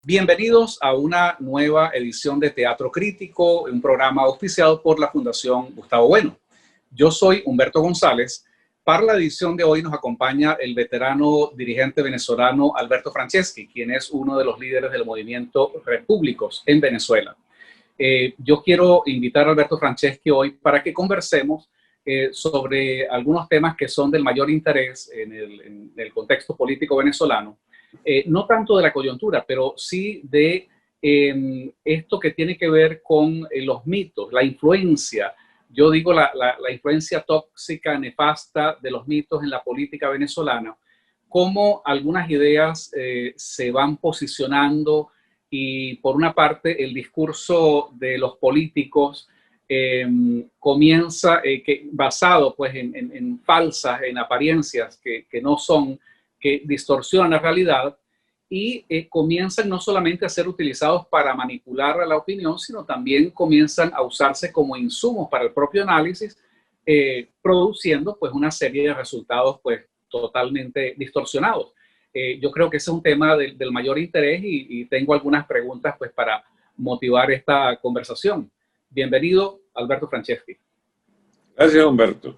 Bienvenidos a una nueva edición de Teatro Crítico, un programa auspiciado por la Fundación Gustavo Bueno. Yo soy Humberto González. Para la edición de hoy nos acompaña el veterano dirigente venezolano Alberto Franceschi, quien es uno de los líderes del movimiento Repúblicos en Venezuela. Yo quiero invitar a Alberto Franceschi hoy para que conversemos sobre algunos temas que son del mayor interés en el contexto político venezolano. No tanto de la coyuntura, pero sí de esto que tiene que ver con los mitos, la influencia, yo digo la influencia tóxica, nefasta de los mitos en la política venezolana, cómo algunas ideas se van posicionando y por una parte el discurso de los políticos comienza basado pues en falsas, en apariencias que no son, que distorsionan la realidad y comienzan no solamente a ser utilizados para manipular la opinión, sino también comienzan a usarse como insumos para el propio análisis, produciendo pues una serie de resultados pues totalmente distorsionados. Yo creo que ese es un tema del mayor interés y tengo algunas preguntas pues para motivar esta conversación. Bienvenido, Alberto Franceschi. Gracias, Humberto.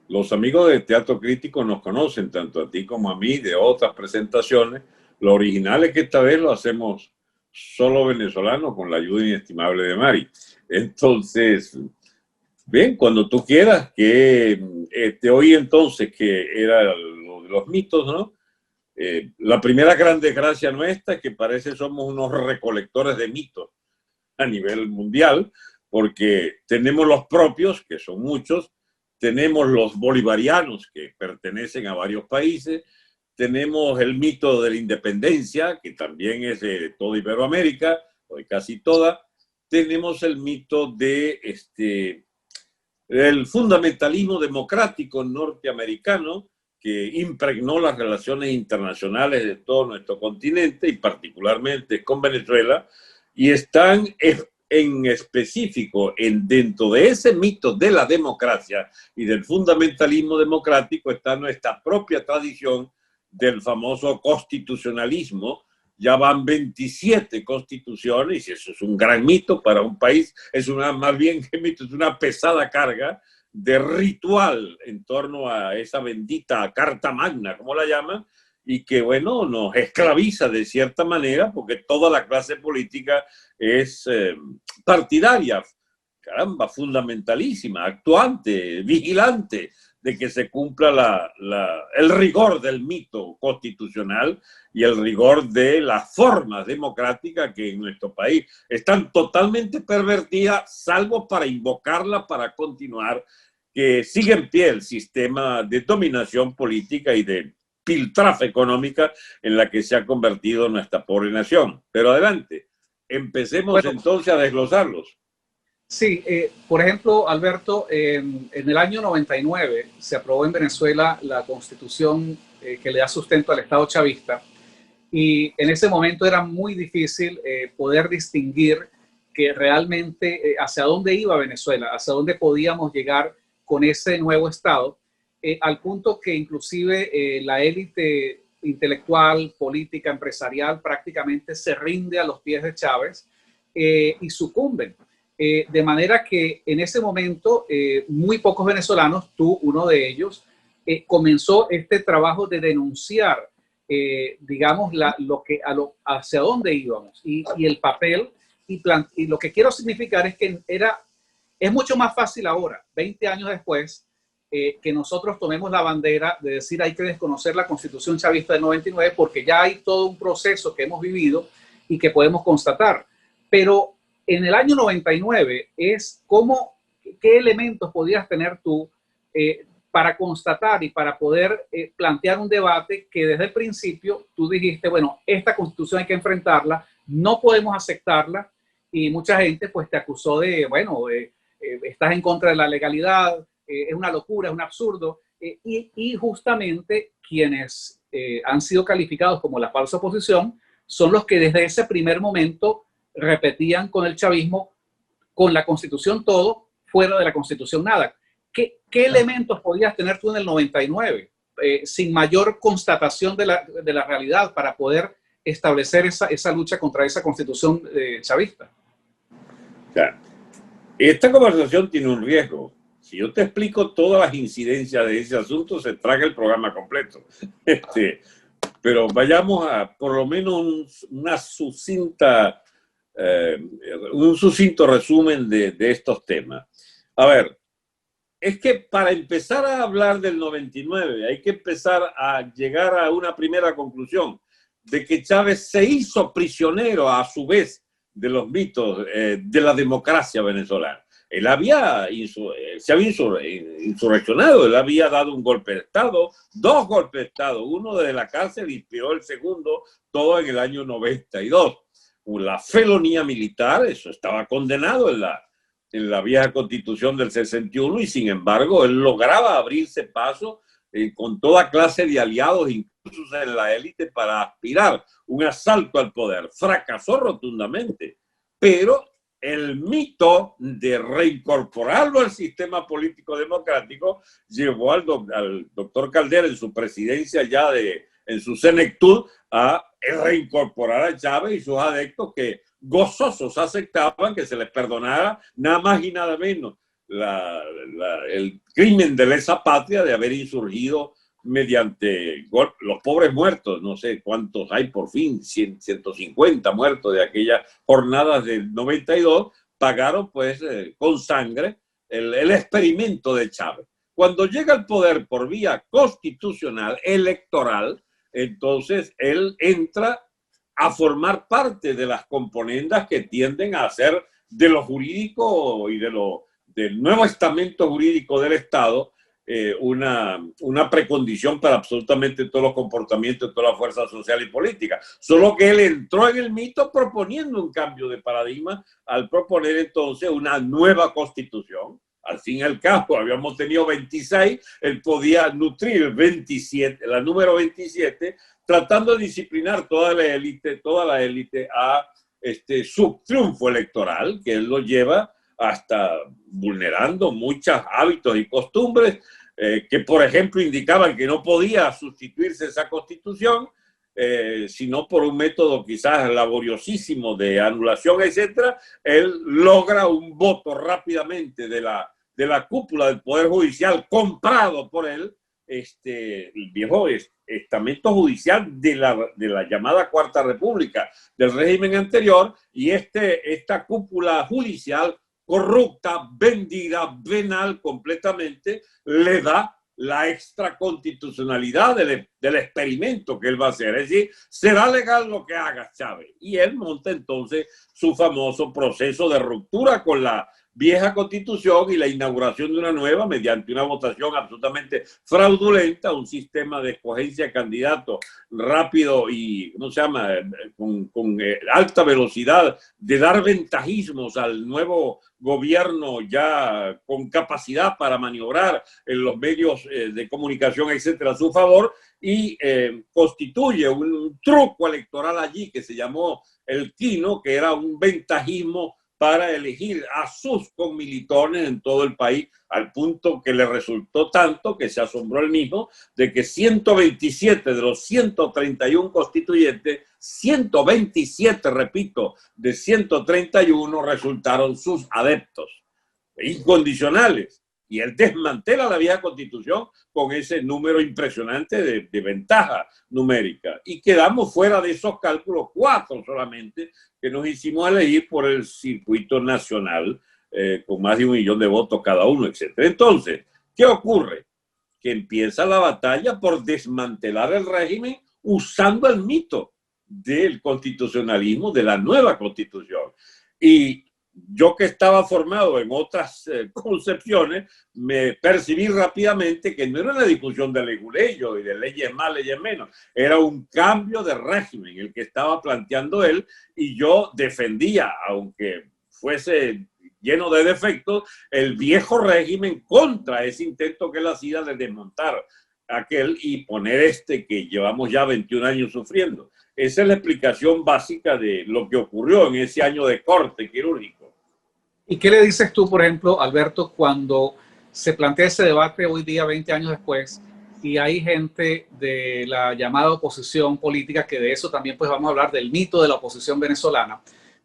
Los amigos de Teatro Crítico nos conocen, tanto a ti como a mí, de otras presentaciones. Lo original es que esta vez lo hacemos solo venezolano, con la ayuda inestimable de Mari. Entonces, bien, cuando tú quieras, que te oí entonces que era lo de los mitos, ¿no? La primera gran desgracia nuestra es que parece somos unos recolectores de mitos a nivel mundial, porque tenemos los propios, que son muchos, tenemos los bolivarianos, que pertenecen a varios países, tenemos el mito de la independencia, que también es de toda Iberoamérica, o de casi toda, tenemos el mito de el fundamentalismo democrático norteamericano, que impregnó las relaciones internacionales de todo nuestro continente, y particularmente con Venezuela, y están en específico dentro de ese mito de la democracia y del fundamentalismo democrático está nuestra propia tradición del famoso constitucionalismo. Ya van 27 constituciones y eso es un gran mito para un país, es más bien que mito, es una pesada carga de ritual en torno a esa bendita Carta Magna, como la llaman, y que, bueno, nos esclaviza de cierta manera porque toda la clase política es partidaria, caramba, fundamentalísima, actuante, vigilante de que se cumpla el rigor del mito constitucional y el rigor de las formas democráticas que en nuestro país están totalmente pervertidas, salvo para invocarla para continuar, que sigue en pie el sistema de dominación política y de piltrafa económica en la que se ha convertido nuestra pobre nación. Pero adelante, empecemos entonces a desglosarlos. Sí, por ejemplo, Alberto, en el año 99 se aprobó en Venezuela la constitución que le da sustento al Estado chavista y en ese momento era muy difícil poder distinguir que realmente hacia dónde iba Venezuela, hacia dónde podíamos llegar con ese nuevo Estado, al punto que inclusive la élite intelectual, política, empresarial prácticamente se rinde a los pies de Chávez y sucumben. De manera que en ese momento muy pocos venezolanos, tú uno de ellos, comenzó este trabajo de denunciar, digamos, hacia dónde íbamos y el papel. Y lo que quiero significar es que es mucho más fácil ahora, 20 años después, que nosotros tomemos la bandera de decir hay que desconocer la Constitución chavista del 99 porque ya hay todo un proceso que hemos vivido y que podemos constatar. Pero en el año 99 es qué elementos podías tener tú para constatar y para poder plantear un debate que desde el principio tú dijiste, bueno, esta Constitución hay que enfrentarla, no podemos aceptarla, y mucha gente pues te acusó de, bueno, estás en contra de la legalidad, es una locura, es un absurdo, y justamente quienes han sido calificados como la falsa oposición son los que desde ese primer momento repetían con el chavismo, con la Constitución todo, fuera de la Constitución nada. ¿Qué elementos podías tener tú en el 99 sin mayor constatación de la realidad para poder establecer esa lucha contra esa constitución chavista. Claro. Esta conversación tiene un riesgo. Si yo te explico todas las incidencias de ese asunto, se traga el programa completo. Pero vayamos a por lo menos un sucinto resumen de estos temas. A ver, es que para empezar a hablar del 99 hay que empezar a llegar a una primera conclusión de que Chávez se hizo prisionero a su vez de los mitos de la democracia venezolana. Él se había insurreccionado, él había dado un golpe de Estado, 2 golpes de Estado, uno desde la cárcel, inspiró el segundo, todo en el año 92. La felonía militar, eso estaba condenado en la vieja constitución del 61, y sin embargo él lograba abrirse paso con toda clase de aliados, incluso en la élite, para aspirar un asalto al poder. Fracasó rotundamente, pero el mito de reincorporarlo al sistema político democrático llevó al doctor Caldera en su presidencia en su senectud a reincorporar a Chávez y sus adeptos, que gozosos aceptaban que se les perdonara nada más y nada menos el crimen de lesa patria de haber insurgido mediante los pobres muertos, no sé cuántos hay por fin, 150 muertos de aquellas jornadas del 92, pagaron pues con sangre el experimento de Chávez. Cuando llega al poder por vía constitucional, electoral, entonces él entra a formar parte de las componendas que tienden a hacer de lo jurídico y del nuevo estamento jurídico del Estado una precondición para absolutamente todos los comportamientos de toda la fuerza social y política. Solo que él entró en el mito proponiendo un cambio de paradigma al proponer entonces una nueva constitución. Al fin y al cabo, habíamos tenido 26, él podía nutrir el 27, la número 27, tratando de disciplinar toda la élite a su triunfo electoral, que él lo lleva hasta vulnerando muchos hábitos y costumbres que, por ejemplo, indicaban que no podía sustituirse esa constitución, sino por un método quizás laboriosísimo de anulación, etcétera. Él logra un voto rápidamente de la cúpula del Poder Judicial, comprado por él, el viejo estamento judicial de la llamada Cuarta República, del régimen anterior, y esta cúpula judicial corrupta, vendida, venal completamente, le da la extraconstitucionalidad del experimento que él va a hacer. Es decir, será legal lo que haga Chávez. Y él monta entonces su famoso proceso de ruptura con la vieja constitución y la inauguración de una nueva mediante una votación absolutamente fraudulenta, un sistema de escogencia de candidatos rápido y, ¿cómo se llama?, con alta velocidad, de dar ventajismos al nuevo gobierno ya con capacidad para maniobrar en los medios de comunicación, etcétera, a su favor, y constituye un truco electoral allí que se llamó el Quino, que era un ventajismo para elegir a sus conmilitones en todo el país, al punto que le resultó tanto que se asombró él mismo de que 127 de los 131 constituyentes, 127, repito, de 131 resultaron sus adeptos incondicionales. Y él desmantela la vieja constitución con ese número impresionante de ventaja numérica. Y quedamos fuera de esos cálculos 4 solamente que nos hicimos elegir por el circuito nacional, con más de 1 millón de votos cada uno, etc. Entonces, ¿qué ocurre? Que empieza la batalla por desmantelar el régimen usando el mito del constitucionalismo, de la nueva constitución. Y yo, que estaba formado en otras concepciones, me percibí rápidamente que no era una discusión de leguleyo y de leyes más, leyes menos. Era un cambio de régimen el que estaba planteando él, y yo defendía, aunque fuese lleno de defectos, el viejo régimen contra ese intento que él hacía de desmontar aquel y poner que llevamos ya 21 años sufriendo. Esa es la explicación básica de lo que ocurrió en ese año de corte quirúrgico. ¿Y qué le dices tú, por ejemplo, Alberto, cuando se plantea ese debate hoy día, 20 años después, y hay gente de la llamada oposición política, que de eso también pues vamos a hablar del mito de la oposición venezolana.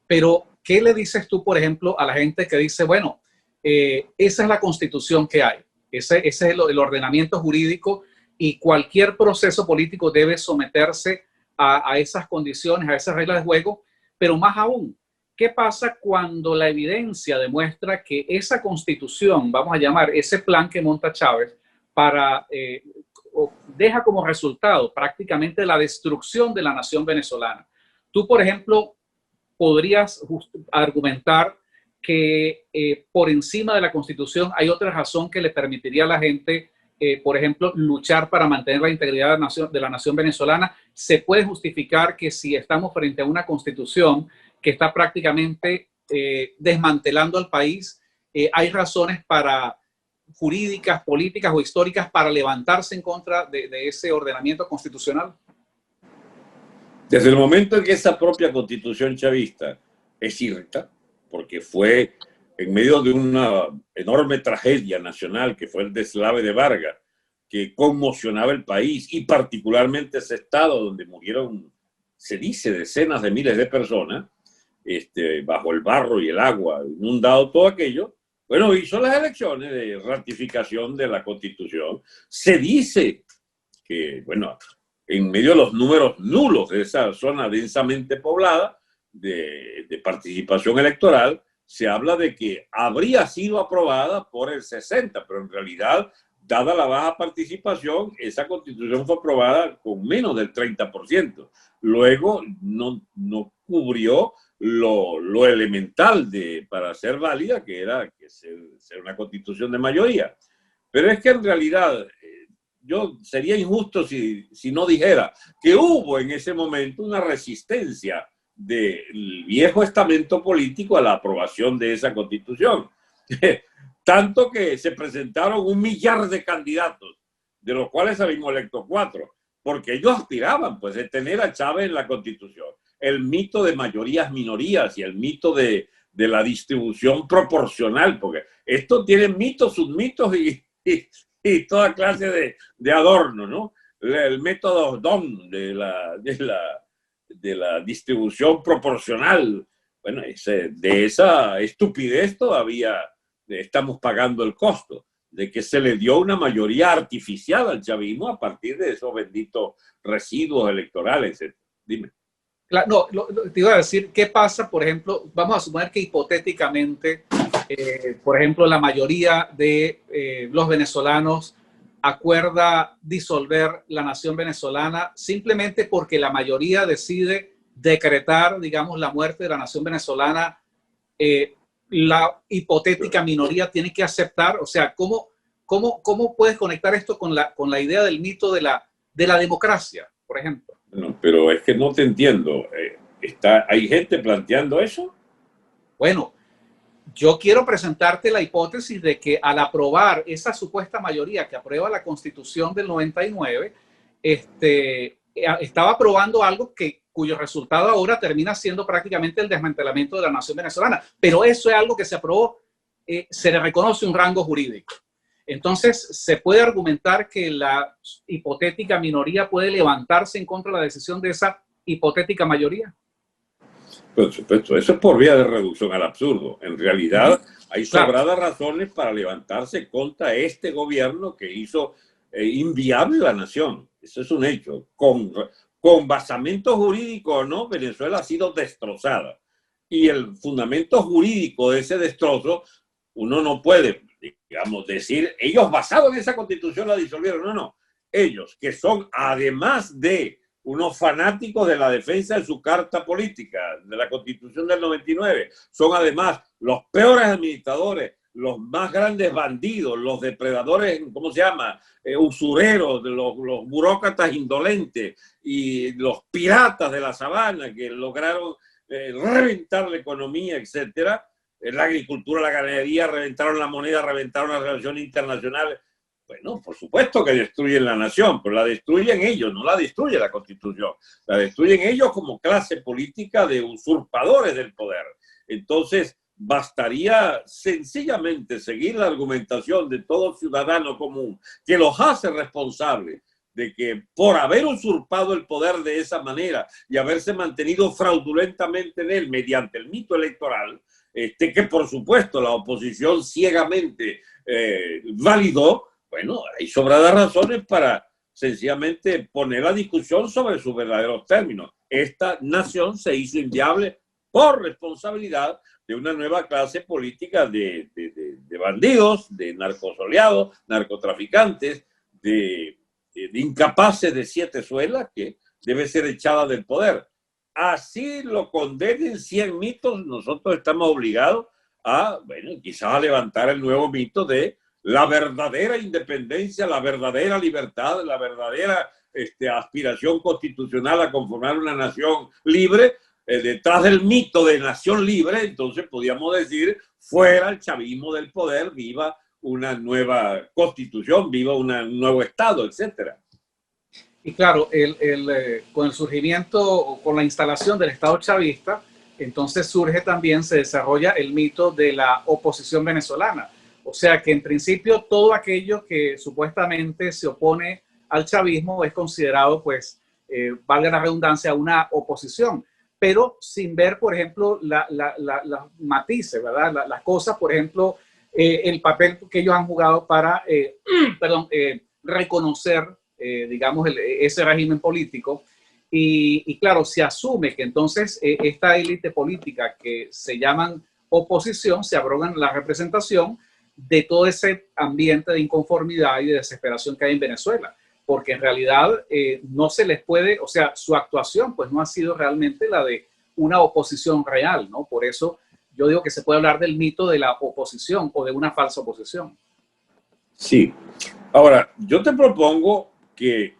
Pero, ¿qué le dices tú, por ejemplo, a la gente que dice, bueno, esa es la constitución que hay, ese es el ordenamiento jurídico y cualquier proceso político debe someterse a esas condiciones, a esas reglas de juego, pero más aún, ¿qué pasa cuando la evidencia demuestra que esa constitución, vamos a llamar ese plan que monta Chávez, deja como resultado prácticamente la destrucción de la nación venezolana? Tú, por ejemplo, podrías argumentar que por encima de la Constitución hay otra razón que le permitiría a la gente, por ejemplo, luchar para mantener la integridad de la nación venezolana. Se puede justificar que si estamos frente a una Constitución que está prácticamente desmantelando al país, hay razones jurídicas, políticas o históricas para levantarse en contra de ese ordenamiento constitucional. Desde el momento en que esa propia constitución chavista es cierta, porque fue en medio de una enorme tragedia nacional que fue el deslave de Vargas, que conmocionaba el país y particularmente ese estado donde murieron, se dice, decenas de miles de personas, bajo el barro y el agua, inundado todo aquello. Bueno, hizo las elecciones de ratificación de la Constitución. Se dice que, bueno, en medio de los números nulos de esa zona densamente poblada de participación electoral, se habla de que habría sido aprobada por el 60%, pero en realidad, dada la baja participación, esa Constitución fue aprobada con menos del 30%. Luego no cubrió lo elemental para ser válida, que era que ser una Constitución de mayoría. Pero es que en realidad yo sería injusto si no dijera que hubo en ese momento una resistencia del viejo estamento político a la aprobación de esa Constitución. Tanto que se presentaron 1 millar de candidatos, de los cuales salimos electos 4, porque ellos aspiraban pues de tener a Chávez en la Constitución. El mito de mayorías, minorías y el mito de la distribución proporcional, porque esto tiene mitos, submitos y toda clase de adorno, ¿no? El método DON de la distribución proporcional. Bueno, de esa estupidez todavía estamos pagando el costo, de que se le dio una mayoría artificial al chavismo a partir de esos benditos residuos electorales. Dime. Claro, no, te iba a decir, ¿qué pasa, por ejemplo? Vamos a suponer que hipotéticamente, por ejemplo, la mayoría de los venezolanos acuerda disolver la nación venezolana simplemente porque la mayoría decide decretar, digamos, la muerte de la nación venezolana. La hipotética minoría tiene que aceptar. O sea, ¿cómo puedes conectar esto con la idea del mito de la democracia, por ejemplo? No, pero es que no te entiendo. ¿Hay gente planteando eso? Bueno, yo quiero presentarte la hipótesis de que al aprobar esa supuesta mayoría que aprueba la Constitución del 99, estaba aprobando algo cuyo resultado ahora termina siendo prácticamente el desmantelamiento de la nación venezolana. Pero eso es algo que se aprobó, se le reconoce un rango jurídico. Entonces, ¿se puede argumentar que la hipotética minoría puede levantarse en contra de la decisión de esa hipotética mayoría? Por supuesto, eso es por vía de reducción al absurdo. En realidad, hay sobradas razones para levantarse contra este gobierno que hizo inviable la nación. Eso es un hecho. Con basamento jurídico o no, Venezuela ha sido destrozada. Y el fundamento jurídico de ese destrozo, uno no puede, digamos, decir, ellos basados en esa Constitución la disolvieron. No. Ellos, que son además de unos fanáticos de la defensa de su carta política, de la Constitución del 99, son además los peores administradores, los más grandes bandidos, los depredadores, ¿cómo se llama? Usureros, los burócratas indolentes y los piratas de la sabana que lograron reventar la economía, etcétera, la agricultura, la ganadería, reventaron la moneda, reventaron las relaciones internacionales. Bueno, por supuesto que destruyen la nación, pero la destruyen ellos, no la destruye la Constitución. La destruyen ellos como clase política de usurpadores del poder. Entonces, bastaría sencillamente seguir la argumentación de todo ciudadano común que los hace responsables de que por haber usurpado el poder de esa manera y haberse mantenido fraudulentamente en él mediante el mito electoral, que por supuesto la oposición ciegamente validó, bueno, hay sobradas razones para sencillamente poner la discusión sobre sus verdaderos términos. Esta nación se hizo inviable por responsabilidad de una nueva clase política de bandidos, de narcosoleados, narcotraficantes, de incapaces de siete suelas que debe ser echada del poder. Así lo condenen 100 mitos, nosotros estamos obligados a, bueno, quizás a levantar el nuevo mito de la verdadera independencia, la verdadera libertad, la verdadera aspiración constitucional a conformar una nación libre. Detrás del mito de nación libre, entonces podríamos decir, fuera el chavismo del poder, viva una nueva constitución, viva un nuevo Estado, etcétera. Y claro, con el surgimiento o con la instalación del Estado chavista, entonces surge también, se desarrolla el mito de la oposición venezolana. O sea que en principio todo aquello que supuestamente se opone al chavismo es considerado, pues, valga la redundancia, una oposición, pero sin ver, por ejemplo, las matices, ¿verdad? Las cosas, por ejemplo, el papel que ellos han jugado para, reconocer, digamos, ese régimen político. Y claro, se asume que entonces esta élite política que se llaman oposición, se abrogan la representación de todo ese ambiente de inconformidad y de desesperación que hay en Venezuela, porque en realidad no se les puede, o sea, su actuación pues no ha sido realmente la de una oposición real, ¿no? Por eso yo digo que se puede hablar del mito de la oposición o de una falsa oposición. Sí. Ahora, yo te propongo que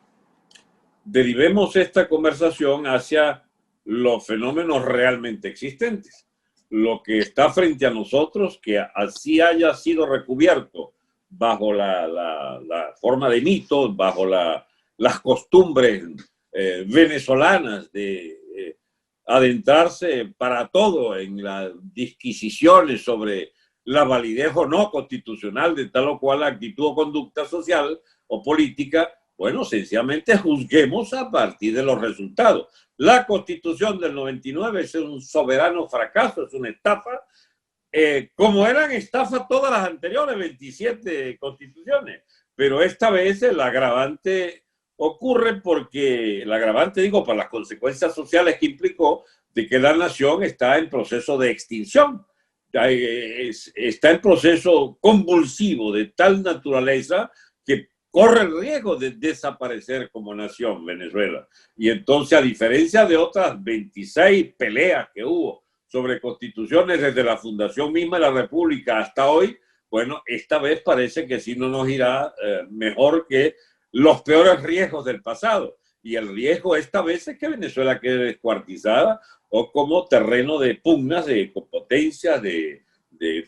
derivemos esta conversación hacia los fenómenos realmente existentes. Lo que está frente a nosotros, que así haya sido recubierto bajo la forma de mitos, bajo las costumbres venezolanas de adentrarse para todo en las disquisiciones sobre la validez o no constitucional de tal o cual actitud o conducta social o política. Bueno, sencillamente juzguemos a partir de los resultados. La Constitución del 99 es un soberano fracaso, es una estafa, como eran estafas todas las anteriores 27 constituciones. Pero esta vez el agravante ocurre porque, el agravante digo, para las consecuencias sociales que implicó de que la nación está en proceso de extinción. Está en proceso convulsivo de tal naturaleza que corre el riesgo de desaparecer como nación Venezuela. Y entonces, a diferencia de otras 26 peleas que hubo sobre constituciones desde la fundación misma de la República hasta hoy, bueno, esta vez parece que sí no nos irá mejor que los peores riesgos del pasado. Y el riesgo esta vez es que Venezuela quede descuartizada o como terreno de pugnas, de potencias, de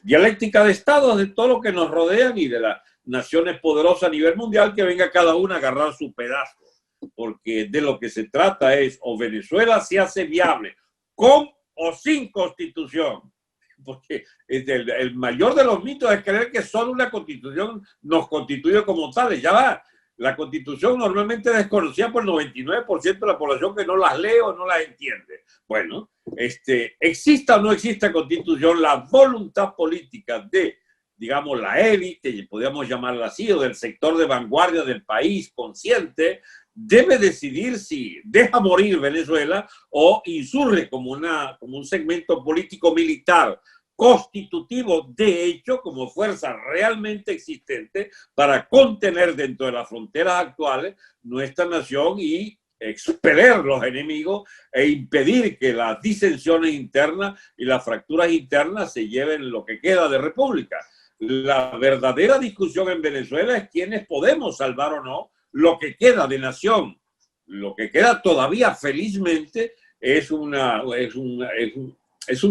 dialéctica de estados, de todo lo que nos rodean y de las naciones poderosas a nivel mundial, que venga cada una a agarrar su pedazo. Porque de lo que se trata es o Venezuela se hace viable con o sin constitución. Porque el mayor de los mitos es creer que solo una constitución nos constituye como tales. Ya va. La Constitución normalmente es desconocida por el 99% de la población que no las lee o no las entiende. Bueno, exista o no exista Constitución, la voluntad política de, digamos, la élite, podríamos llamarla así, o del sector de vanguardia del país consciente, debe decidir si deja morir Venezuela o insurge como un segmento político-militar constitutivo de hecho como fuerza realmente existente para contener dentro de las fronteras actuales nuestra nación y expeler los enemigos e impedir que las disensiones internas y las fracturas internas se lleven lo que queda de república. La verdadera discusión en Venezuela es quiénes podemos salvar o no lo que queda de nación. Lo que queda todavía felizmente es un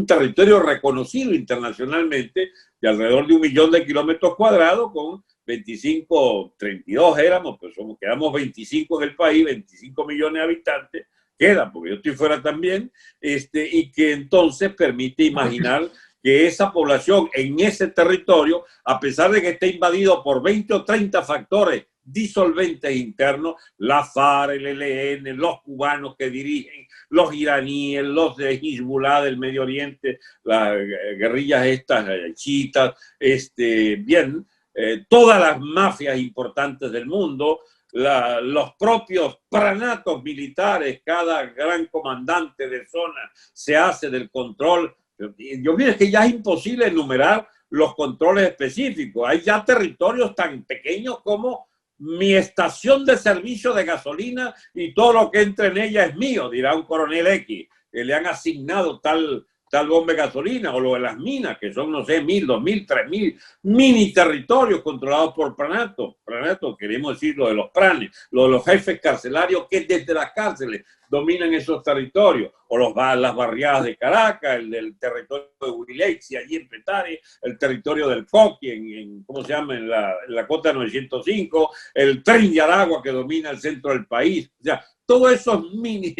territorio reconocido internacionalmente de alrededor de 1 millón de kilómetros cuadrados con 25, 32 éramos, pues quedamos 25 en el país, 25 millones de habitantes, quedan, porque yo estoy fuera también, y que entonces permite imaginar que esa población en ese territorio, a pesar de que esté invadido por 20 o 30 factores disolventes internos, la FARC, el ELN, los cubanos que dirigen, los iraníes, los de Hezbollah del Medio Oriente, las guerrillas estas chiitas, bien, todas las mafias importantes del mundo, los propios pranatos militares, cada gran comandante de zona se hace del control. Yo miro que ya es imposible enumerar los controles específicos. Hay ya territorios tan pequeños como mi estación de servicio de gasolina y todo lo que entre en ella es mío, dirá un coronel X, que le han asignado tal bomba de gasolina, o lo de las minas, que son, no sé, 1.000, 2.000, 3.000 mini territorios controlados por pranatos. Pranatos, queremos decir lo de los pranes, lo de los jefes carcelarios que desde las cárceles dominan esos territorios, o las barriadas de Caracas, el territorio de Huilexi, allí en Petare, el territorio del Coqui, ¿cómo se llama? En la Cota 905, el Tren de Aragua que domina el centro del país. O sea, todos esos mini,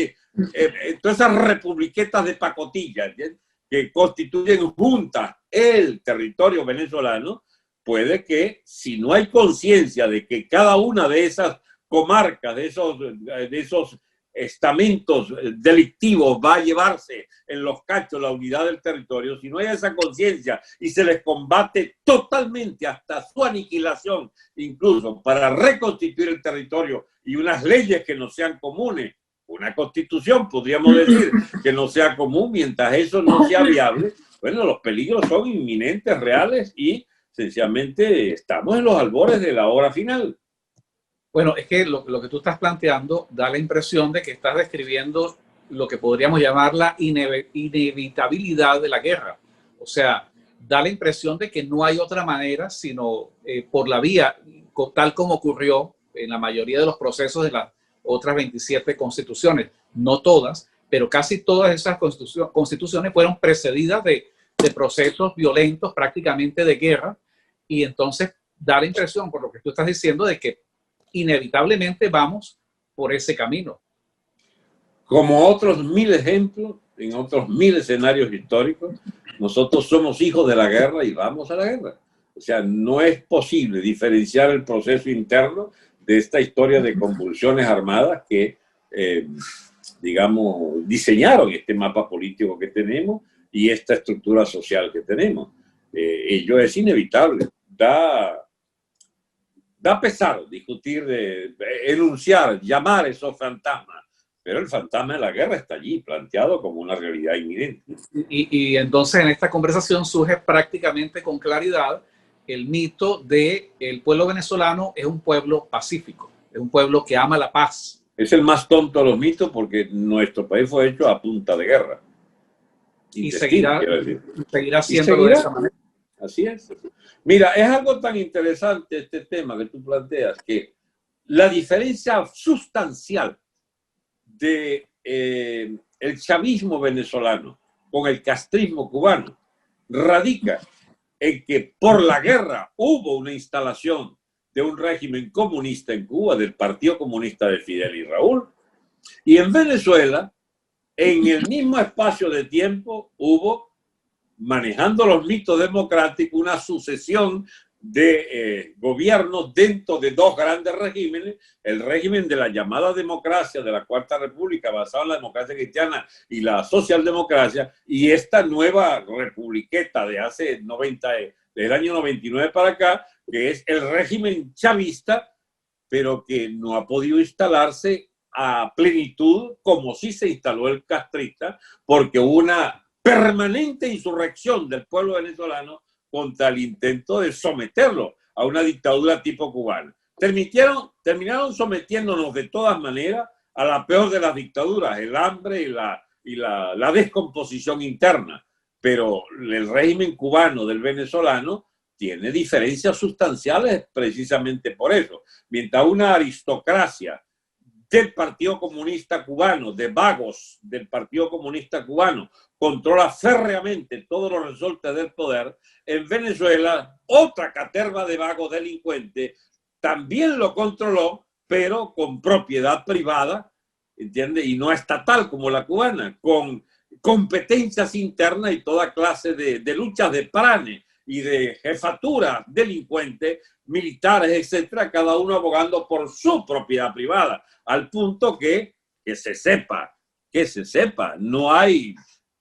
todas esas republiquetas de pacotilla, ¿entiendes?, que constituyen juntas el territorio venezolano, puede que, si no hay conciencia de que cada una de esas comarcas, de esos estamentos delictivos va a llevarse en los cachos la unidad del territorio, si no hay esa conciencia y se les combate totalmente hasta su aniquilación, incluso para reconstituir el territorio y unas leyes que no sean comunes, una constitución, podríamos decir, que no sea común, mientras eso no sea viable, bueno, los peligros son inminentes, reales, y sencillamente estamos en los albores de la hora final. Bueno, es que lo que tú estás planteando da la impresión de que estás describiendo lo que podríamos llamar la inevitabilidad de la guerra. O sea, da la impresión de que no hay otra manera sino por la vía, tal como ocurrió en la mayoría de los procesos de las otras 27 constituciones. No todas, pero casi todas esas constituciones fueron precedidas de procesos violentos, prácticamente de guerra, y entonces da la impresión, por lo que tú estás diciendo, de que inevitablemente vamos por ese camino. Como otros 1000 ejemplos, en otros 1000 escenarios históricos, nosotros somos hijos de la guerra y vamos a la guerra. O sea, no es posible diferenciar el proceso interno de esta historia de convulsiones armadas que, digamos, diseñaron este mapa político que tenemos y esta estructura social que tenemos. Ello es inevitable. Da pesar discutir, enunciar, llamar esos fantasmas, pero el fantasma de la guerra está allí, planteado como una realidad inminente. Y entonces en esta conversación surge prácticamente con claridad el mito de el pueblo venezolano es un pueblo pacífico, es un pueblo que ama la paz. Es el más tonto de los mitos porque nuestro país fue hecho a punta de guerra. Y seguirá siendo de esa manera. Así es. Mira, es algo tan interesante este tema que tú planteas, que la diferencia sustancial de el chavismo venezolano con el castrismo cubano radica en que por la guerra hubo una instalación de un régimen comunista en Cuba, del Partido Comunista de Fidel y Raúl, y en Venezuela, en el mismo espacio de tiempo, hubo, manejando los mitos democráticos, una sucesión de gobiernos dentro de dos grandes regímenes, el régimen de la llamada democracia de la Cuarta República, basado en la democracia cristiana y la socialdemocracia, y esta nueva republiqueta de hace del año 99 para acá, que es el régimen chavista, pero que no ha podido instalarse a plenitud como sí se instaló el castrista, porque hubo una permanente insurrección del pueblo venezolano contra el intento de someterlo a una dictadura tipo cubana. Terminaron sometiéndonos de todas maneras a la peor de las dictaduras, el hambre y la descomposición interna. Pero el régimen cubano del venezolano tiene diferencias sustanciales precisamente por eso. Mientras una aristocracia del Partido Comunista Cubano, de vagos del Partido Comunista Cubano, controla férreamente todos los resortes del poder, en Venezuela otra caterva de vagos delincuentes también lo controló, pero con propiedad privada, ¿entiende? Y no estatal como la cubana, con competencias internas y toda clase de luchas de planes y de jefaturas delincuentes, militares, etcétera, cada uno abogando por su propiedad privada, al punto que se sepa, no hay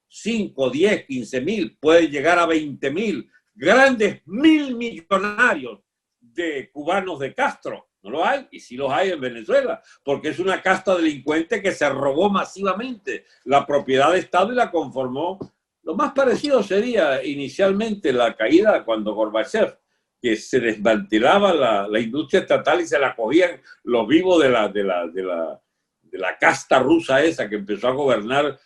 5, 10, 15 mil, puede llegar a 20 mil grandes millonarios de cubanos de Castro. No lo hay, y sí los hay en Venezuela, porque es una casta delincuente que se robó masivamente la propiedad de Estado y la conformó. Lo más parecido sería inicialmente la caída cuando Gorbachev, que se desmantelaba la industria estatal y se la cogían los vivos de la casta rusa esa que empezó a gobernar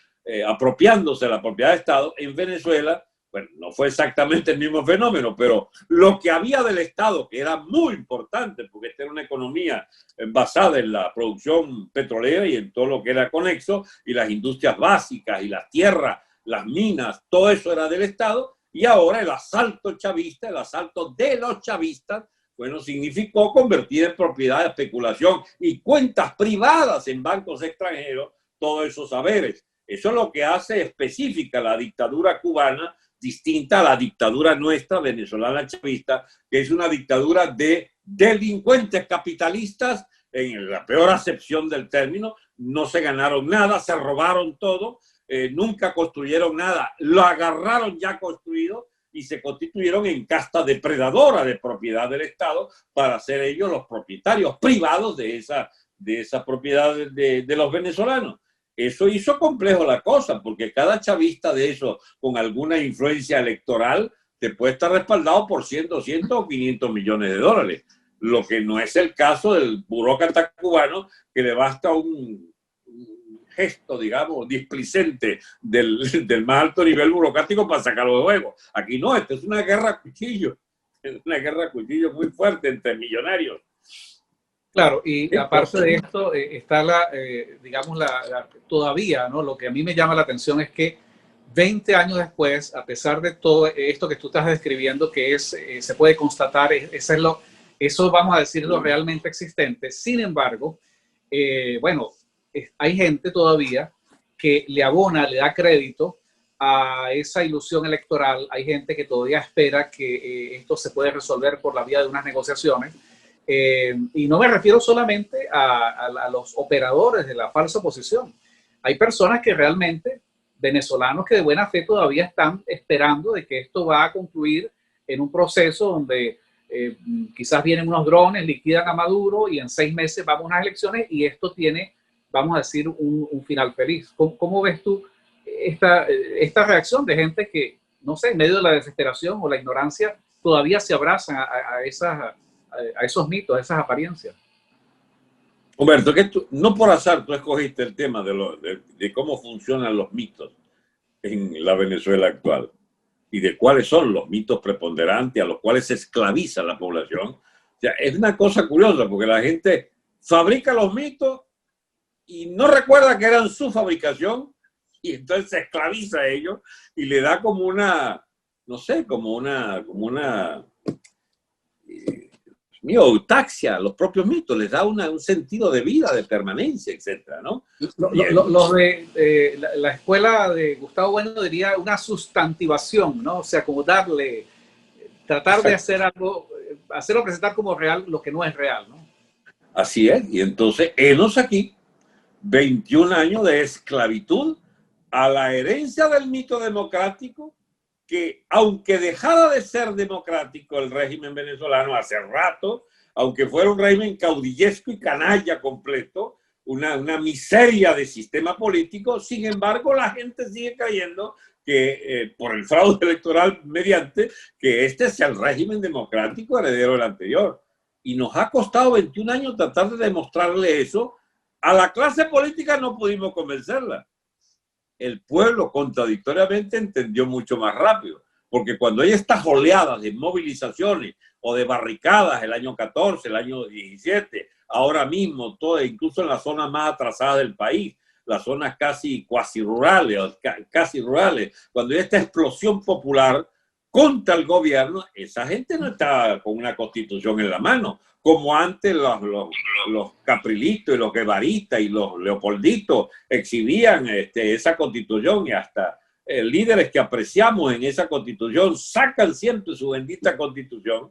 apropiándose de la propiedad de Estado. En Venezuela, bueno, no fue exactamente el mismo fenómeno, pero lo que había del Estado, que era muy importante, porque esta era una economía basada en la producción petrolera y en todo lo que era conexo, y las industrias básicas, y las tierras, las minas, todo eso era del Estado, y ahora el asalto chavista, el asalto de los chavistas, bueno, significó convertir en propiedad de especulación y cuentas privadas en bancos extranjeros todos esos saberes. Eso es lo que hace específica la dictadura cubana, distinta a la dictadura nuestra venezolana chavista, que es una dictadura de delincuentes capitalistas, en la peor acepción del término. No se ganaron nada, se robaron todo, nunca construyeron nada, lo agarraron ya construido y se constituyeron en casta depredadora de propiedad del Estado para ser ellos los propietarios privados de esa propiedad de los venezolanos. Eso hizo complejo la cosa, porque cada chavista de eso, con alguna influencia electoral, te puede estar respaldado por 100, 200 o 500 millones de dólares. Lo que no es el caso del burócrata cubano, que le basta un gesto, digamos, displicente del más alto nivel burocrático para sacarlo de juego. Aquí no, esto es una guerra a cuchillo. Es una guerra a cuchillo muy fuerte entre millonarios. Claro, y aparte de esto está digamos, todavía, ¿no? Lo que a mí me llama la atención es que 20 años después, a pesar de todo esto que tú estás describiendo, que se puede constatar, eso vamos a decir lo realmente existente. Sin embargo, bueno, hay gente todavía que le abona, le da crédito a esa ilusión electoral. Hay gente que todavía espera que esto se puede resolver por la vía de unas negociaciones. Y no me refiero solamente a los operadores de la falsa oposición. Hay personas que realmente, venezolanos que de buena fe todavía están esperando de que esto va a concluir en un proceso donde quizás vienen unos drones, liquidan a Maduro y en 6 meses vamos a unas elecciones y esto tiene, vamos a decir, un final feliz. ¿Cómo ves tú esta reacción de gente que, no sé, en medio de la desesperación o la ignorancia, todavía se abrazan a esos mitos, a esas apariencias? Humberto, que no por azar tú escogiste el tema de cómo funcionan los mitos en la Venezuela actual y de cuáles son los mitos preponderantes a los cuales se esclaviza la población. O sea, es una cosa curiosa porque la gente fabrica los mitos y no recuerda que eran su fabricación y entonces se esclaviza a ellos y le da como una, no sé, como una autaxia a los propios mitos, les da un sentido de vida, de permanencia, etcétera, ¿no? Los de la escuela de Gustavo Bueno diría una sustantivación, ¿no? O sea, como tratar de hacer algo, hacerlo presentar como real lo que no es real, ¿no? Así es, y entonces henos aquí 21 años de esclavitud a la herencia del mito democrático, que aunque dejara de ser democrático el régimen venezolano hace rato, aunque fuera un régimen caudillesco y canalla completo, una miseria de sistema político, sin embargo la gente sigue creyendo que por el fraude electoral mediante, que este es el régimen democrático heredero del anterior. Y nos ha costado 21 años tratar de demostrarle eso. A la clase política no pudimos convencerla. El pueblo contradictoriamente entendió mucho más rápido, porque cuando hay estas oleadas de movilizaciones o de barricadas el año 14, el año 17, ahora mismo, incluso en las zonas más atrasadas del país, las zonas casi rurales, cuando hay esta explosión popular, contra el gobierno, esa gente no está con una constitución en la mano, como antes los caprilitos y los guevaristas y los leopolditos exhibían esa constitución, y hasta líderes que apreciamos en esa constitución sacan siempre su bendita constitución.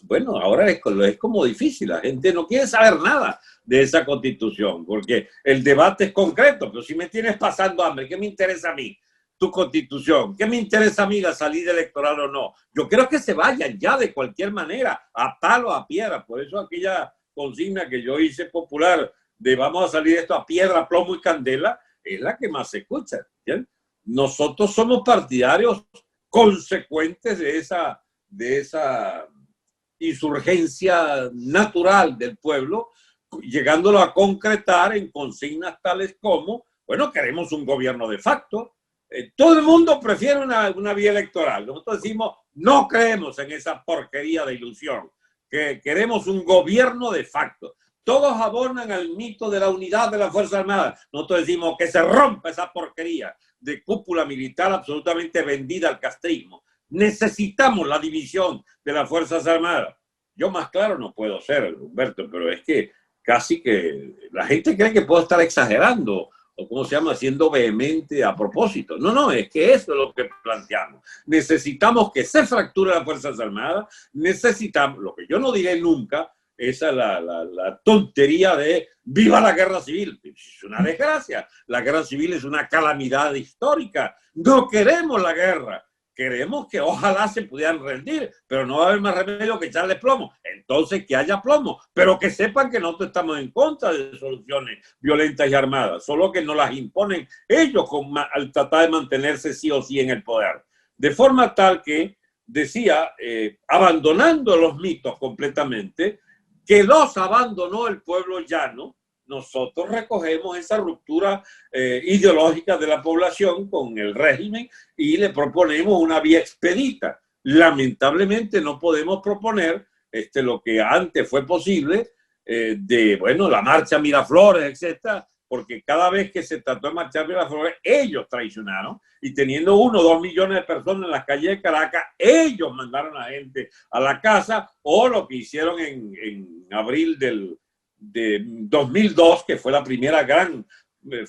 Bueno, ahora es como difícil, la gente no quiere saber nada de esa constitución, porque el debate es concreto, pero si me tienes pasando hambre, ¿qué me interesa a mí tu constitución? ¿Qué me interesa a mí la salida electoral o no? Yo creo que se vayan ya de cualquier manera, a palo, a piedra. Por eso aquella consigna que yo hice popular de vamos a salir de esto a piedra, plomo y candela, es la que más se escucha, ¿bien? Nosotros somos partidarios consecuentes de esa insurgencia natural del pueblo, llegándolo a concretar en consignas tales como, bueno, queremos un gobierno de facto. Todo el mundo prefiere una vía electoral. Nosotros decimos, no creemos en esa porquería de ilusión, que queremos un gobierno de facto. Todos abonan al mito de la unidad de las Fuerzas Armadas. Nosotros decimos que se rompa esa porquería de cúpula militar absolutamente vendida al castrismo. Necesitamos la división de las Fuerzas Armadas. Yo más claro no puedo ser, Humberto, pero es que casi que la gente cree que puedo estar exagerando o ¿cómo se llama?, siendo vehemente a propósito. No, es que eso es lo que planteamos. Necesitamos que se fracture las Fuerzas Armadas, necesitamos, lo que yo no diré nunca, esa es la tontería de ¡viva la guerra civil! Es una desgracia. La guerra civil es una calamidad histórica. No queremos la guerra. Queremos que ojalá se pudieran rendir, pero no va a haber más remedio que echarle plomo. Entonces que haya plomo, pero que sepan que nosotros estamos en contra de soluciones violentas y armadas, solo que nos las imponen ellos al tratar de mantenerse sí o sí en el poder. De forma tal que, decía, abandonando los mitos completamente, que los abandonó el pueblo llano, nosotros recogemos esa ruptura ideológica de la población con el régimen y le proponemos una vía expedita. Lamentablemente no podemos proponer lo que antes fue posible, bueno, la marcha Miraflores, etcétera, porque cada vez que se trató de marchar Miraflores, ellos traicionaron, y teniendo 1 o 2 millones de personas en las calles de Caracas, ellos mandaron a la gente a la casa, o lo que hicieron en abril de 2002, que fue la primera gran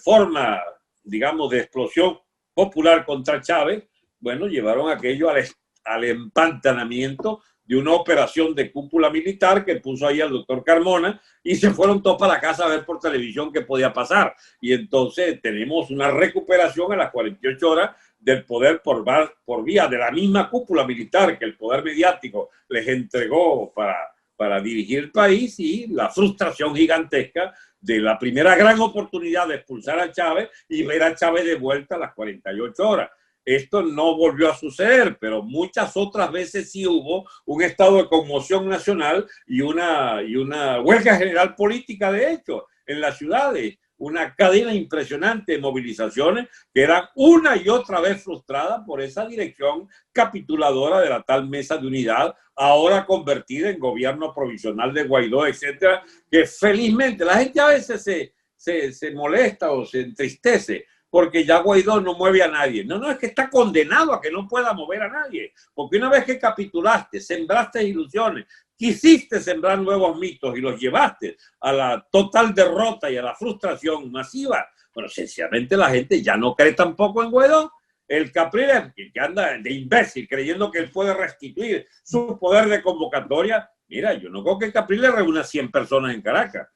forma, digamos, de explosión popular contra Chávez. Bueno, llevaron aquello al empantanamiento de una operación de cúpula militar que puso ahí al doctor Carmona, y se fueron todos para la casa a ver por televisión qué podía pasar. Y entonces tenemos una recuperación a las 48 horas del poder por vía de la misma cúpula militar que el poder mediático les entregó para dirigir el país, y la frustración gigantesca de la primera gran oportunidad de expulsar a Chávez y ver a Chávez de vuelta a las 48 horas. Esto no volvió a suceder, pero muchas otras veces sí hubo un estado de conmoción nacional y una huelga general política, de hecho, en las ciudades. Una cadena impresionante de movilizaciones que eran una y otra vez frustradas por esa dirección capituladora de la tal Mesa de Unidad, ahora convertida en gobierno provisional de Guaidó, etcétera, que felizmente la gente a veces se molesta o se entristece porque ya Guaidó no mueve a nadie. No, es que está condenado a que no pueda mover a nadie, porque una vez que capitulaste, sembraste ilusiones, quisiste sembrar nuevos mitos y los llevaste a la total derrota y a la frustración masiva, bueno, sencillamente la gente ya no cree tampoco en Guaidó. El Capriles, que anda de imbécil creyendo que él puede restituir su poder de convocatoria, mira, yo no creo que el Capriles reúna 100 personas en Caracas,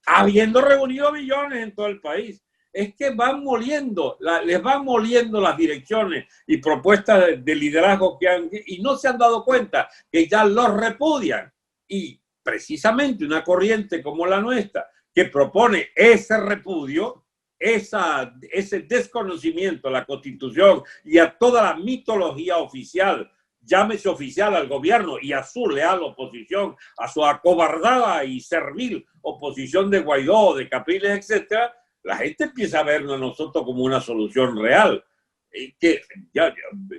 habiendo reunido millones en todo el país. Es que van moliendo, les van moliendo las direcciones y propuestas de liderazgo y no se han dado cuenta que ya los repudian. Y precisamente una corriente como la nuestra, que propone ese repudio, ese desconocimiento a la Constitución y a toda la mitología oficial, llámese oficial al gobierno y a su leal oposición, a su acobardada y servil oposición de Guaidó, de Capriles, etcétera, la gente empieza a vernos a nosotros como una solución real. Que ya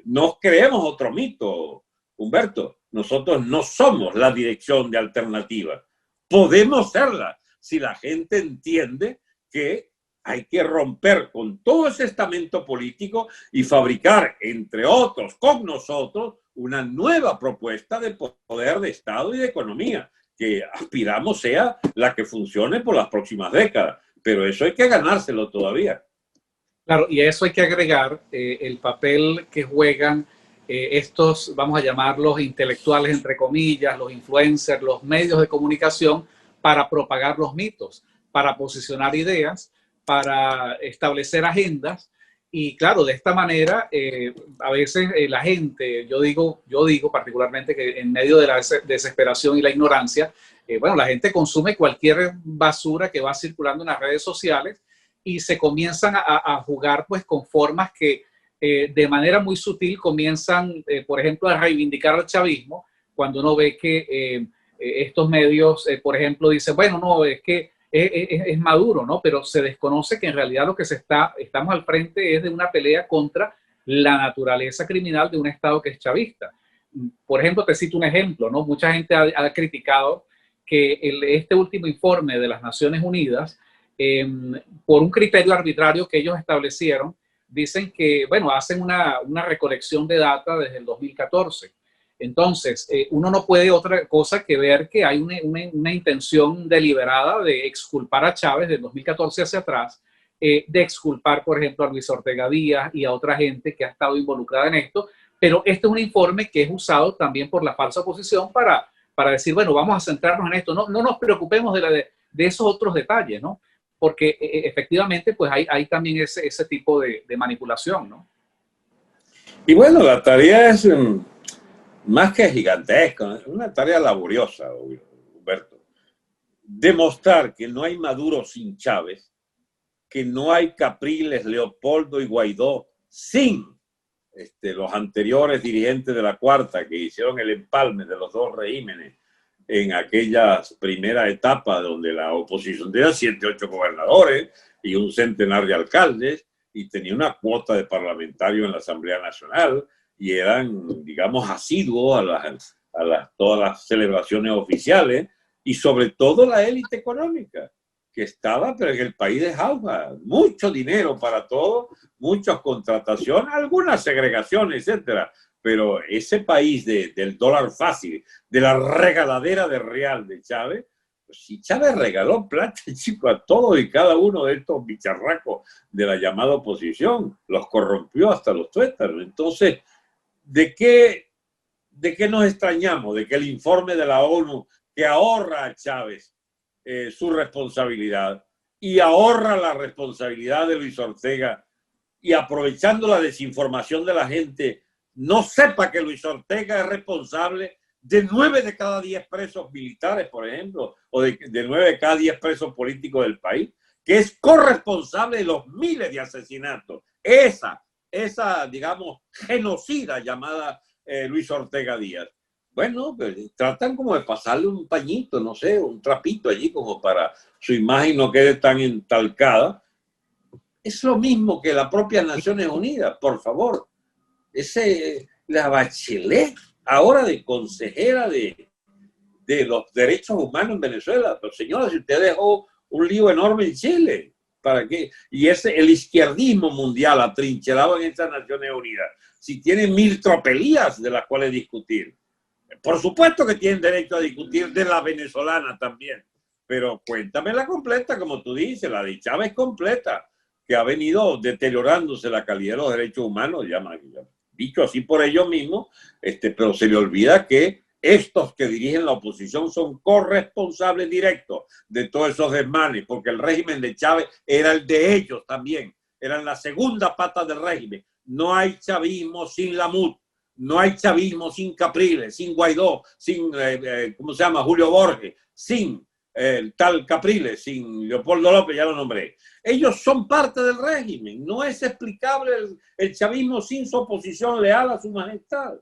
no creemos otro mito, Humberto. Nosotros no somos la dirección de alternativa. Podemos serla si la gente entiende que hay que romper con todo ese estamento político y fabricar, entre otros, con nosotros, una nueva propuesta de poder de Estado y de economía, que aspiramos sea la que funcione por las próximas décadas. Pero eso hay que ganárselo todavía. Claro, y a eso hay que agregar el papel que juegan estos, vamos a llamarlos intelectuales, entre comillas, los influencers, los medios de comunicación, para propagar los mitos, para posicionar ideas, para establecer agendas. Y claro, de esta manera, a veces la gente, yo digo particularmente que en medio de la desesperación y la ignorancia, bueno, la gente consume cualquier basura que va circulando en las redes sociales y se comienzan a jugar pues con formas que de manera muy sutil comienzan, por ejemplo, a reivindicar al chavismo, cuando uno ve que estos medios, por ejemplo, dicen, bueno, no, es que es Maduro, ¿no? Pero se desconoce que en realidad lo que estamos al frente es de una pelea contra la naturaleza criminal de un Estado que es chavista. Por ejemplo, te cito un ejemplo, ¿no? Mucha gente ha criticado que este último informe de las Naciones Unidas, por un criterio arbitrario que ellos establecieron, dicen que, bueno, hacen una recolección de data desde el 2014. Entonces, uno no puede otra cosa que ver que hay una intención deliberada de exculpar a Chávez del 2014 hacia atrás, de exculpar, por ejemplo, a Luis Ortega Díaz y a otra gente que ha estado involucrada en esto, pero este es un informe que es usado también por la falsa oposición para decir, bueno, vamos a centrarnos en esto, no nos preocupemos de esos otros detalles, ¿no? Porque efectivamente pues hay también ese tipo de manipulación, ¿no? Y bueno, la tarea es más que gigantesca, es una tarea laboriosa, Humberto. Demostrar que no hay Maduro sin Chávez, que no hay Capriles, Leopoldo y Guaidó sin los anteriores dirigentes de la Cuarta que hicieron el empalme de los dos regímenes en aquellas primeras etapas donde la oposición tenía 7, 8 gobernadores y un centenar de alcaldes y tenía una cuota de parlamentarios en la Asamblea Nacional y eran, digamos, asiduos a todas las celebraciones oficiales y sobre todo la élite económica que estaba, pero en el país de jauja, mucho dinero para todo, muchas contrataciones, algunas segregaciones, etcétera. Pero ese país del dólar fácil, de la regaladera de real de Chávez, pues si Chávez regaló plata, chico, a todos y cada uno de estos bicharracos de la llamada oposición, los corrompió hasta los tuétanos. Entonces, ¿de qué nos extrañamos? De que el informe de la ONU que ahorra a Chávez su responsabilidad y ahorra la responsabilidad de Luis Ortega y aprovechando la desinformación de la gente, no sepa que Luis Ortega es responsable de 9 de cada 10 presos militares, por ejemplo, o de 9 de cada 10 presos políticos del país, que es corresponsable de los miles de asesinatos. Esa digamos, genocida llamada Luis Ortega Díaz. Bueno, pues, tratan como de pasarle un pañito, no sé, un trapito allí como para su imagen no quede tan entalcada. Es lo mismo que la propia Naciones Unidas, por favor. La Bachelet, ahora de consejera de los derechos humanos en Venezuela. Pero señora, si usted dejó un lío enorme en Chile, ¿para qué? Y el izquierdismo mundial atrincherado en estas Naciones Unidas, si tiene 1000 tropelías de las cuales discutir. Por supuesto que tienen derecho a discutir de la venezolana también, pero cuéntame la completa, como tú dices, la de Chávez completa, que ha venido deteriorándose la calidad de los derechos humanos, ya dicho así por ellos mismos, pero se le olvida que estos que dirigen la oposición son corresponsables directos de todos esos desmanes, porque el régimen de Chávez era el de ellos también, eran la segunda pata del régimen. No hay chavismo sin la MUT. No hay chavismo sin Capriles, sin Guaidó, sin, ¿cómo se llama? Julio Borges, sin tal Capriles, sin Leopoldo López, ya lo nombré. Ellos son parte del régimen. No es explicable el chavismo sin su oposición leal a su majestad.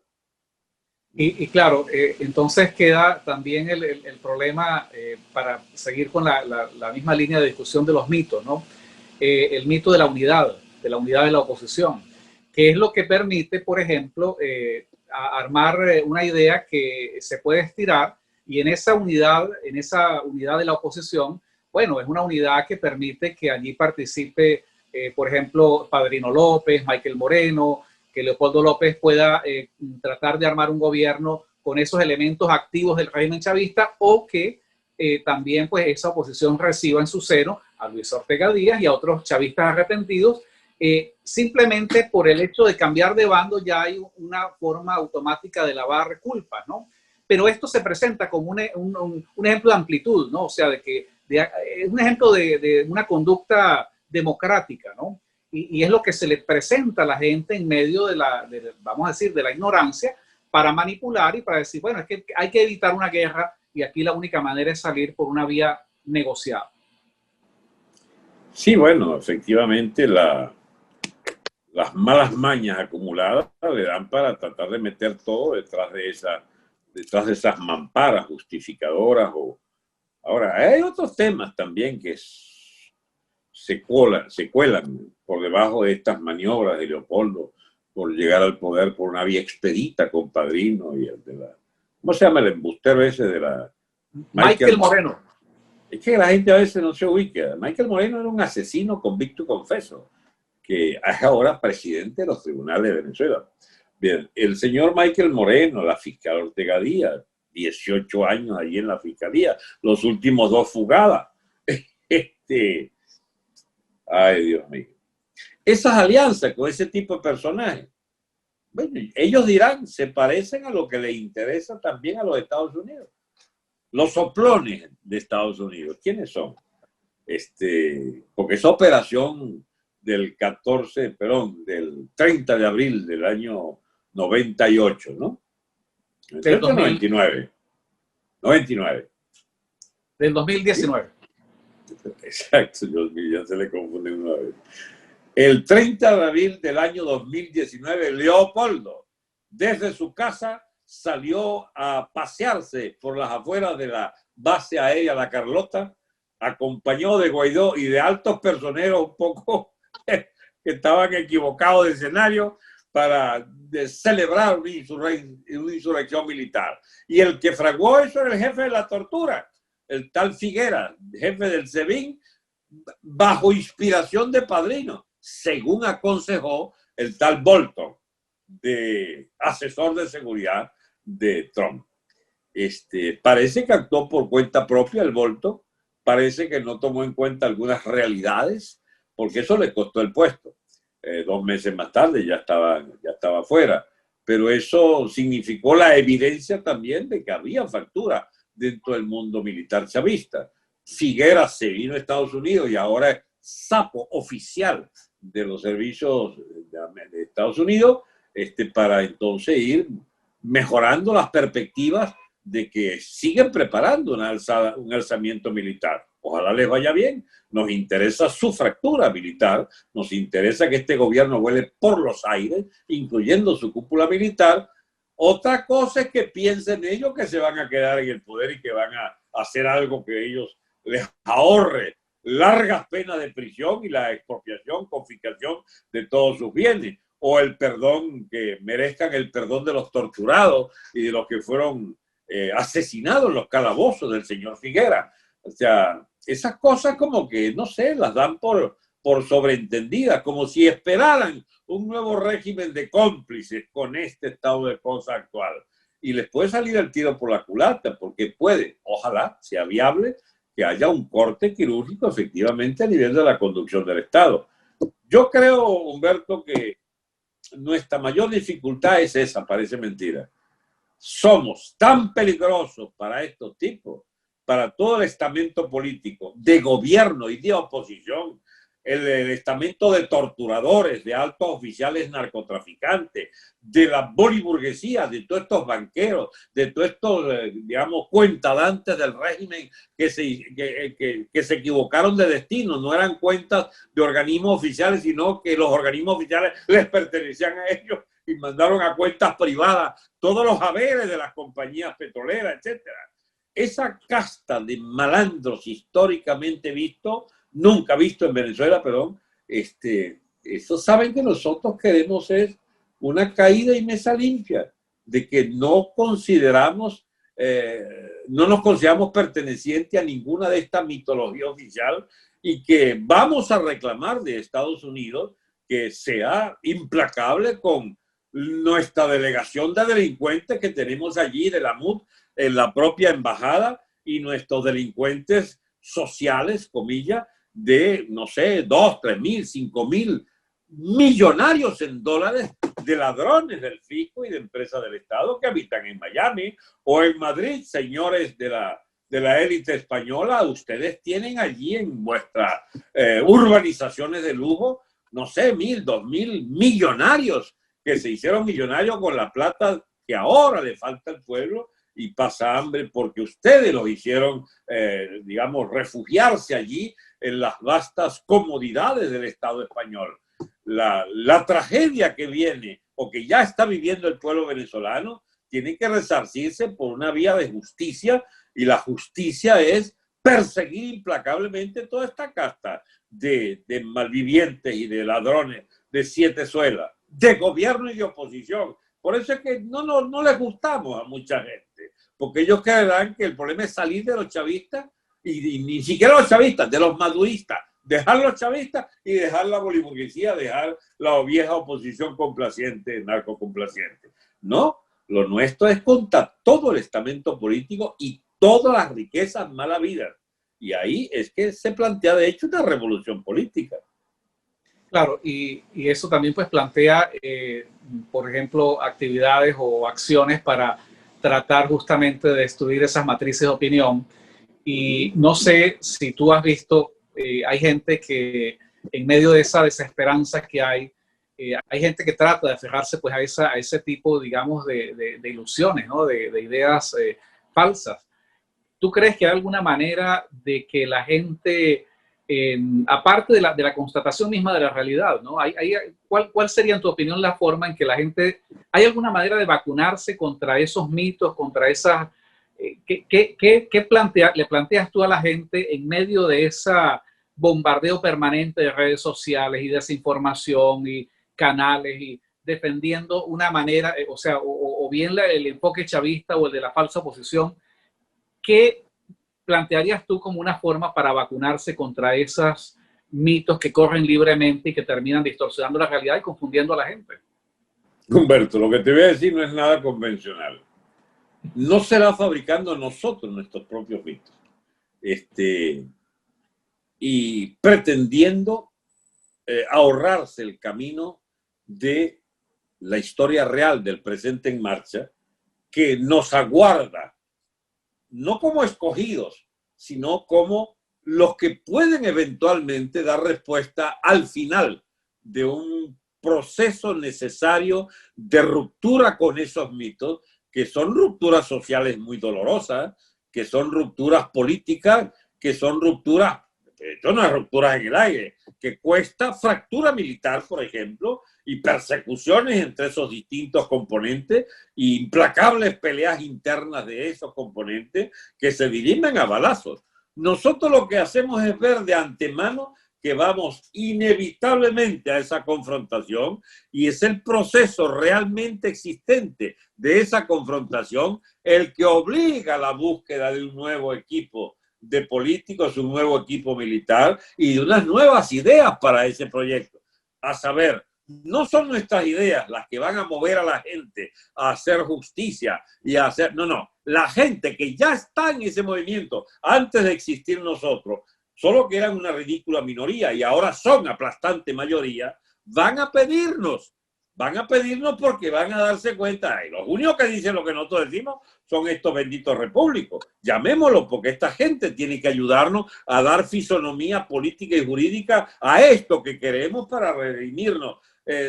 Y claro, entonces queda también el problema, para seguir con la misma línea de discusión de los mitos, ¿no? El mito de la unidad de la oposición, que es lo que permite, por ejemplo, armar una idea que se puede estirar y en esa unidad de la oposición bueno, es una unidad que permite que allí participe, por ejemplo, Padrino López, Michael Moreno, que Leopoldo López pueda tratar de armar un gobierno con esos elementos activos del régimen chavista, o que también pues esa oposición reciba en su seno a Luis Ortega Díaz y a otros chavistas arrepentidos. Simplemente por el hecho de cambiar de bando ya hay una forma automática de lavar culpas, ¿no? Pero esto se presenta como un ejemplo de amplitud, ¿no? O sea, es un ejemplo de una conducta democrática, ¿no? Y es lo que se le presenta a la gente en medio vamos a decir, de la ignorancia, para manipular y para decir, bueno, es que hay que evitar una guerra y aquí la única manera es salir por una vía negociada. Sí, bueno, efectivamente las malas mañas acumuladas le dan para tratar de meter todo detrás de esas mamparas justificadoras. Ahora, hay otros temas también que se cuelan por debajo de estas maniobras de Leopoldo por llegar al poder por una vía expedita con Padrino y el de ¿cómo se llama el embustero ese de la? Michael Moreno. Es que la gente a veces no se ubica. Michael Moreno era un asesino convicto y confeso, que es ahora presidente de los tribunales de Venezuela. Bien, el señor Michael Moreno, la fiscal Ortega Díaz, 18 años allí en la fiscalía, los últimos 2 fugadas. Ay, Dios mío. Esas alianzas con ese tipo de personajes, bueno, ellos dirán, se parecen a lo que les interesa también a los Estados Unidos. Los soplones de Estados Unidos, ¿quiénes son? Porque esa operación del 30 de abril del año 98, ¿no? Del 99. 99. Del 2019. Exacto, ya se le confunde una vez. El 30 de abril del año 2019, Leopoldo, desde su casa, salió a pasearse por las afueras de la base aérea La Carlota, acompañado de Guaidó y de altos personeros un poco que estaban equivocados de escenario para celebrar una insurrección militar. Y el que fraguó eso era el jefe de la tortura, el tal Figuera, jefe del SEBIN, bajo inspiración de Padrino, según aconsejó el tal Bolton, de asesor de seguridad de Trump. Parece que actuó por cuenta propia el Bolton, parece que no tomó en cuenta algunas realidades, porque eso le costó el puesto. 2 meses más tarde ya estaba fuera, pero eso significó la evidencia también de que había fractura dentro del mundo militar chavista. Figueras se vino a Estados Unidos y ahora es sapo oficial de los servicios de Estados Unidos, para entonces ir mejorando las perspectivas de que siguen preparando un alzamiento militar. Ojalá les vaya bien. Nos interesa su fractura militar, nos interesa que este gobierno vuele por los aires, incluyendo su cúpula militar. Otra cosa es que piensen ellos que se van a quedar en el poder y que van a hacer algo que ellos les ahorre largas penas de prisión y la expropiación, confiscación de todos sus bienes, o el perdón, que merezcan el perdón de los torturados y de los que fueron asesinados en los calabozos del señor Figuera. O sea, esas cosas como que, no sé, las dan por sobreentendidas, como si esperaran un nuevo régimen de cómplices con este estado de cosas actual. Y les puede salir el tiro por la culata, porque puede, ojalá sea viable, que haya un corte quirúrgico efectivamente a nivel de la conducción del Estado. Yo creo, Humberto, que nuestra mayor dificultad es esa, parece mentira. Somos tan peligrosos para estos tipos, para todo el estamento político, de gobierno y de oposición, el estamento de torturadores, de altos oficiales narcotraficantes, de la boliburguesía, de todos estos banqueros, de todos estos, digamos, cuentadantes del régimen que se equivocaron de destino. No eran cuentas de organismos oficiales, sino que los organismos oficiales les pertenecían a ellos y mandaron a cuentas privadas todos los haberes de las compañías petroleras, etcétera. Esa casta de malandros históricamente nunca visto en Venezuela, perdón, eso saben que nosotros queremos es una caída y mesa limpia, de que no consideramos no nos consideramos pertenecientes a ninguna de estas mitologías oficial y que vamos a reclamar de Estados Unidos que sea implacable con nuestra delegación de delincuentes que tenemos allí de la MUD en la propia embajada y nuestros delincuentes sociales, comillas, de, no sé, 2, 3 mil, 5 mil millonarios en dólares de ladrones del fisco y de empresas del Estado que habitan en Miami o en Madrid, señores de la élite española. Ustedes tienen allí en vuestras urbanizaciones de lujo, no sé, 1.000, 2.000 millonarios que se hicieron millonarios con la plata que ahora le falta al pueblo y pasa hambre porque ustedes los hicieron, digamos, refugiarse allí en las vastas comodidades del Estado español. La tragedia que viene o que ya está viviendo el pueblo venezolano tiene que resarcirse por una vía de justicia y la justicia es perseguir implacablemente toda esta casta de malvivientes y de ladrones de siete suelas, de gobierno y de oposición. Por eso es que no les gustamos a mucha gente, porque ellos creerán que el problema es salir de los chavistas y ni siquiera los chavistas, de los maduristas, dejar los chavistas y dejar la boliburguesía, dejar la vieja oposición complaciente, narcocomplaciente. No, lo nuestro es contra todo el estamento político y todas las riquezas mal habidas. Y ahí es que se plantea, de hecho, una revolución política. Claro, y eso también pues plantea, por ejemplo, actividades o acciones para tratar justamente de destruir esas matrices de opinión. Y no sé si tú has visto, hay gente que en medio de esa desesperanza que hay gente que trata de aferrarse pues a ese tipo, digamos, de ilusiones, ¿no? De ideas falsas. ¿Tú crees que hay alguna manera de que la gente, aparte de la constatación misma de la realidad, ¿no? ¿Cuál sería, en tu opinión, la forma en que la gente, hay alguna manera de vacunarse contra esos mitos, contra esas... ¿Qué le planteas tú a la gente en medio de ese bombardeo permanente de redes sociales y desinformación y canales y defendiendo una manera, o sea, o bien el enfoque chavista o el de la falsa oposición? ¿Qué plantearías tú como una forma para vacunarse contra esos mitos que corren libremente y que terminan distorsionando la realidad y confundiendo a la gente? Humberto, lo que te voy a decir no es nada convencional. No será fabricando nosotros nuestros propios mitos. Y pretendiendo ahorrarse el camino de la historia real del presente en marcha que nos aguarda, no como escogidos, sino como los que pueden eventualmente dar respuesta al final de un proceso necesario de ruptura con esos mitos, que son rupturas sociales muy dolorosas, que son rupturas políticas, que son rupturas, no hay rupturas en el aire, que cuesta fractura militar, por ejemplo, y persecuciones entre esos distintos componentes, e implacables peleas internas de esos componentes que se dirimen a balazos. Nosotros lo que hacemos es ver de antemano que vamos inevitablemente a esa confrontación y es el proceso realmente existente de esa confrontación el que obliga a la búsqueda de un nuevo equipo de políticos, un nuevo equipo militar y de unas nuevas ideas para ese proyecto. A saber, no son nuestras ideas las que van a mover a la gente a hacer justicia y a hacer... No. La gente que ya está en ese movimiento antes de existir nosotros, solo que eran una ridícula minoría y ahora son aplastante mayoría, van a pedirnos porque van a darse cuenta, y los únicos que dicen lo que nosotros decimos son estos benditos repúblicos. Llamémoslo porque esta gente tiene que ayudarnos a dar fisonomía política y jurídica a esto que queremos para redimirnos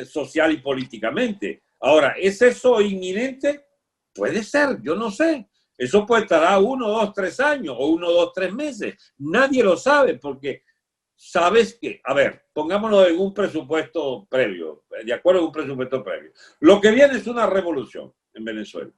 social y políticamente. Ahora, ¿es eso inminente? Puede ser, yo no sé. Eso puede tardar 1, 2, 3 años o 1, 2, 3 meses. Nadie lo sabe porque sabes que, a ver, pongámonos en un presupuesto previo, de acuerdo a un presupuesto previo. Lo que viene es una revolución en Venezuela.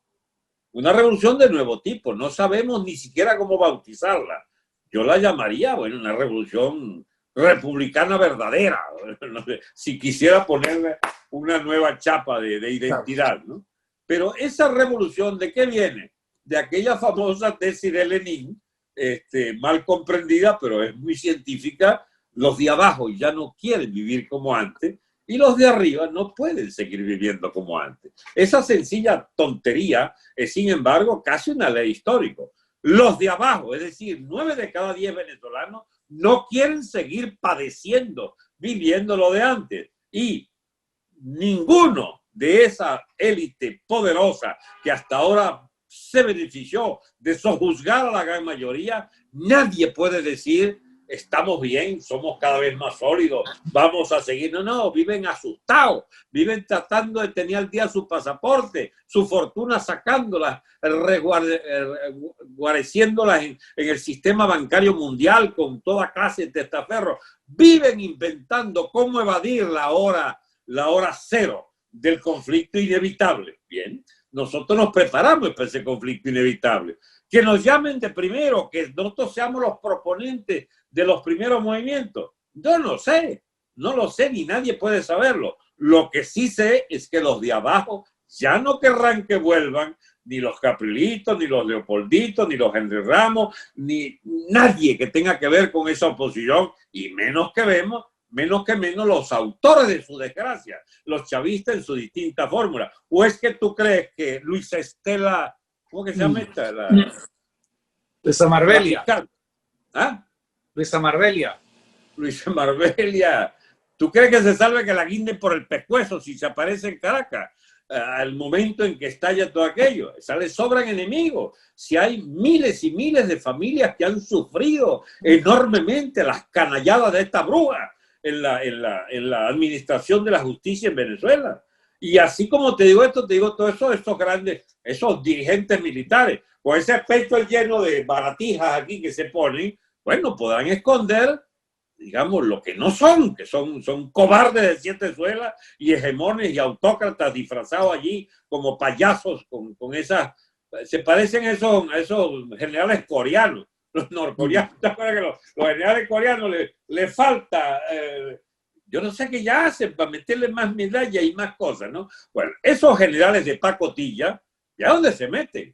Una revolución de nuevo tipo. No sabemos ni siquiera cómo bautizarla. Yo la llamaría, bueno, una revolución republicana verdadera. No sé, si quisiera ponerle una nueva chapa de identidad, ¿no? Pero esa revolución, ¿de qué viene? de aquella famosa tesis de Lenin, mal comprendida, pero es muy científica. Los de abajo ya no quieren vivir como antes y los de arriba no pueden seguir viviendo como antes. Esa sencilla tontería es, sin embargo, casi una ley histórica. Los de abajo, es decir, 9 de cada 10 venezolanos, no quieren seguir padeciendo, viviendo lo de antes. Y ninguno de esa élite poderosa que hasta ahora se benefició de sojuzgar a la gran mayoría, nadie puede decir estamos bien, somos cada vez más sólidos, vamos a seguir. No, no, viven asustados, viven tratando de tener al día su pasaporte, su fortuna sacándolas, guareciéndolas en el sistema bancario mundial con toda clase de testaferros. Viven inventando cómo evadir la hora cero del conflicto inevitable. Bien, nosotros nos preparamos para ese conflicto inevitable. Que nos llamen de primero, que nosotros seamos los proponentes de los primeros movimientos. Yo no sé, no lo sé, ni nadie puede saberlo. Lo que sí sé es que los de abajo ya no querrán que vuelvan ni los Caprilitos, ni los Leopolditos, ni los Henry Ramos, ni nadie que tenga que ver con esa oposición, y menos los autores de su desgracia, los chavistas en su distinta fórmula. ¿O es que tú crees que Luisa Estela, ¿cómo que se llama esta? Luisa Marbella. ¿Ah? Luisa Marbella. Luisa Marbella. ¿Tú crees que se salve que la guinde por el pescuezo si se aparece en Caracas? Al momento en que estalla todo aquello. Le sobran enemigos. Si hay miles y miles de familias que han sufrido enormemente las canalladas de esta bruja en la administración de la justicia en Venezuela. Y así como te digo esto, te digo todo eso, esos dirigentes militares, con ese pecho lleno de baratijas aquí que se ponen, bueno, podrán esconder, digamos, lo que no son, que son cobardes de 7 suelas y hegemones y autócratas disfrazados allí como payasos con esas, se parecen a esos generales coreanos, los norcoreanos. ¿Te acuerdas que los generales coreanos le falta, yo no sé qué ya hacen para meterle más medallas y más cosas, ¿no? Bueno, esos generales de pacotilla, ¿ya dónde se meten?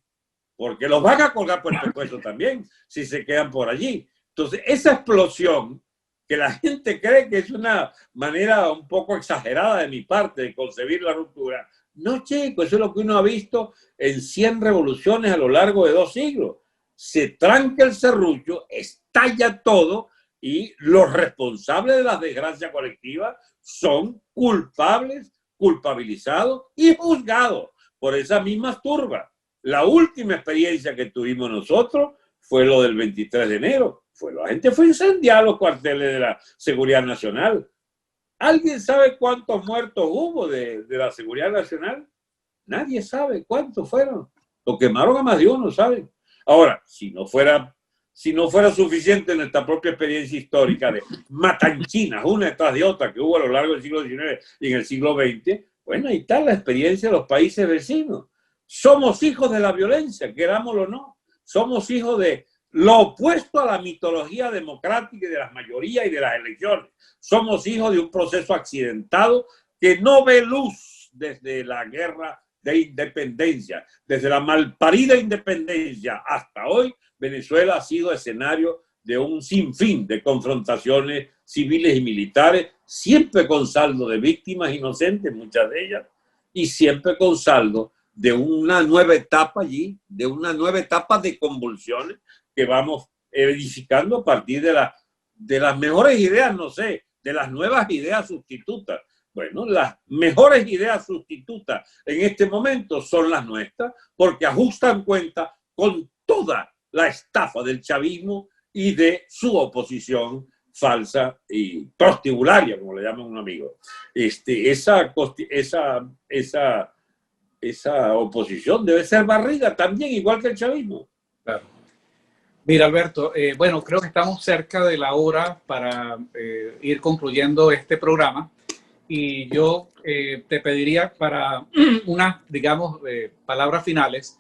Porque los van a colgar por el pescuezo también, si se quedan por allí. Entonces, esa explosión, que la gente cree que es una manera un poco exagerada de mi parte de concebir la ruptura, no, chico, eso es lo que uno ha visto en 100 revoluciones a lo largo de 2 siglos. Se tranca el serrucho, estalla todo, y los responsables de las desgracias colectivas son culpables, culpabilizados y juzgados por esas mismas turbas. La última experiencia que tuvimos nosotros fue lo del 23 de enero. La gente fue a incendiar los cuarteles de la Seguridad Nacional. ¿Alguien sabe cuántos muertos hubo de la Seguridad Nacional? Nadie sabe cuántos fueron. Lo quemaron a más de uno, ¿saben? Ahora, si no fuera suficiente nuestra propia experiencia histórica de matanchinas, una detrás de otra, que hubo a lo largo del siglo XIX y en el siglo XX, bueno, ahí está la experiencia de los países vecinos. Somos hijos de la violencia, querámoslo o no. Somos hijos de lo opuesto a la mitología democrática y de las mayorías y de las elecciones. Somos hijos de un proceso accidentado que no ve luz desde la guerra de independencia. Desde la malparida independencia hasta hoy, Venezuela ha sido escenario de un sinfín de confrontaciones civiles y militares, siempre con saldo de víctimas inocentes, muchas de ellas, y siempre con saldo de una nueva etapa allí, de una nueva etapa de convulsiones que vamos edificando a partir de las mejores ideas, no sé, de las nuevas ideas sustitutas. Bueno, las mejores ideas sustitutas en este momento son las nuestras, porque ajustan cuenta con toda la estafa del chavismo y de su oposición falsa y prostibularia, como le llaman un amigo. Esa oposición debe ser barrida también, igual que el chavismo. Claro. Mira, Alberto, bueno, creo que estamos cerca de la hora para ir concluyendo este programa. Y yo te pediría para unas, digamos, palabras finales.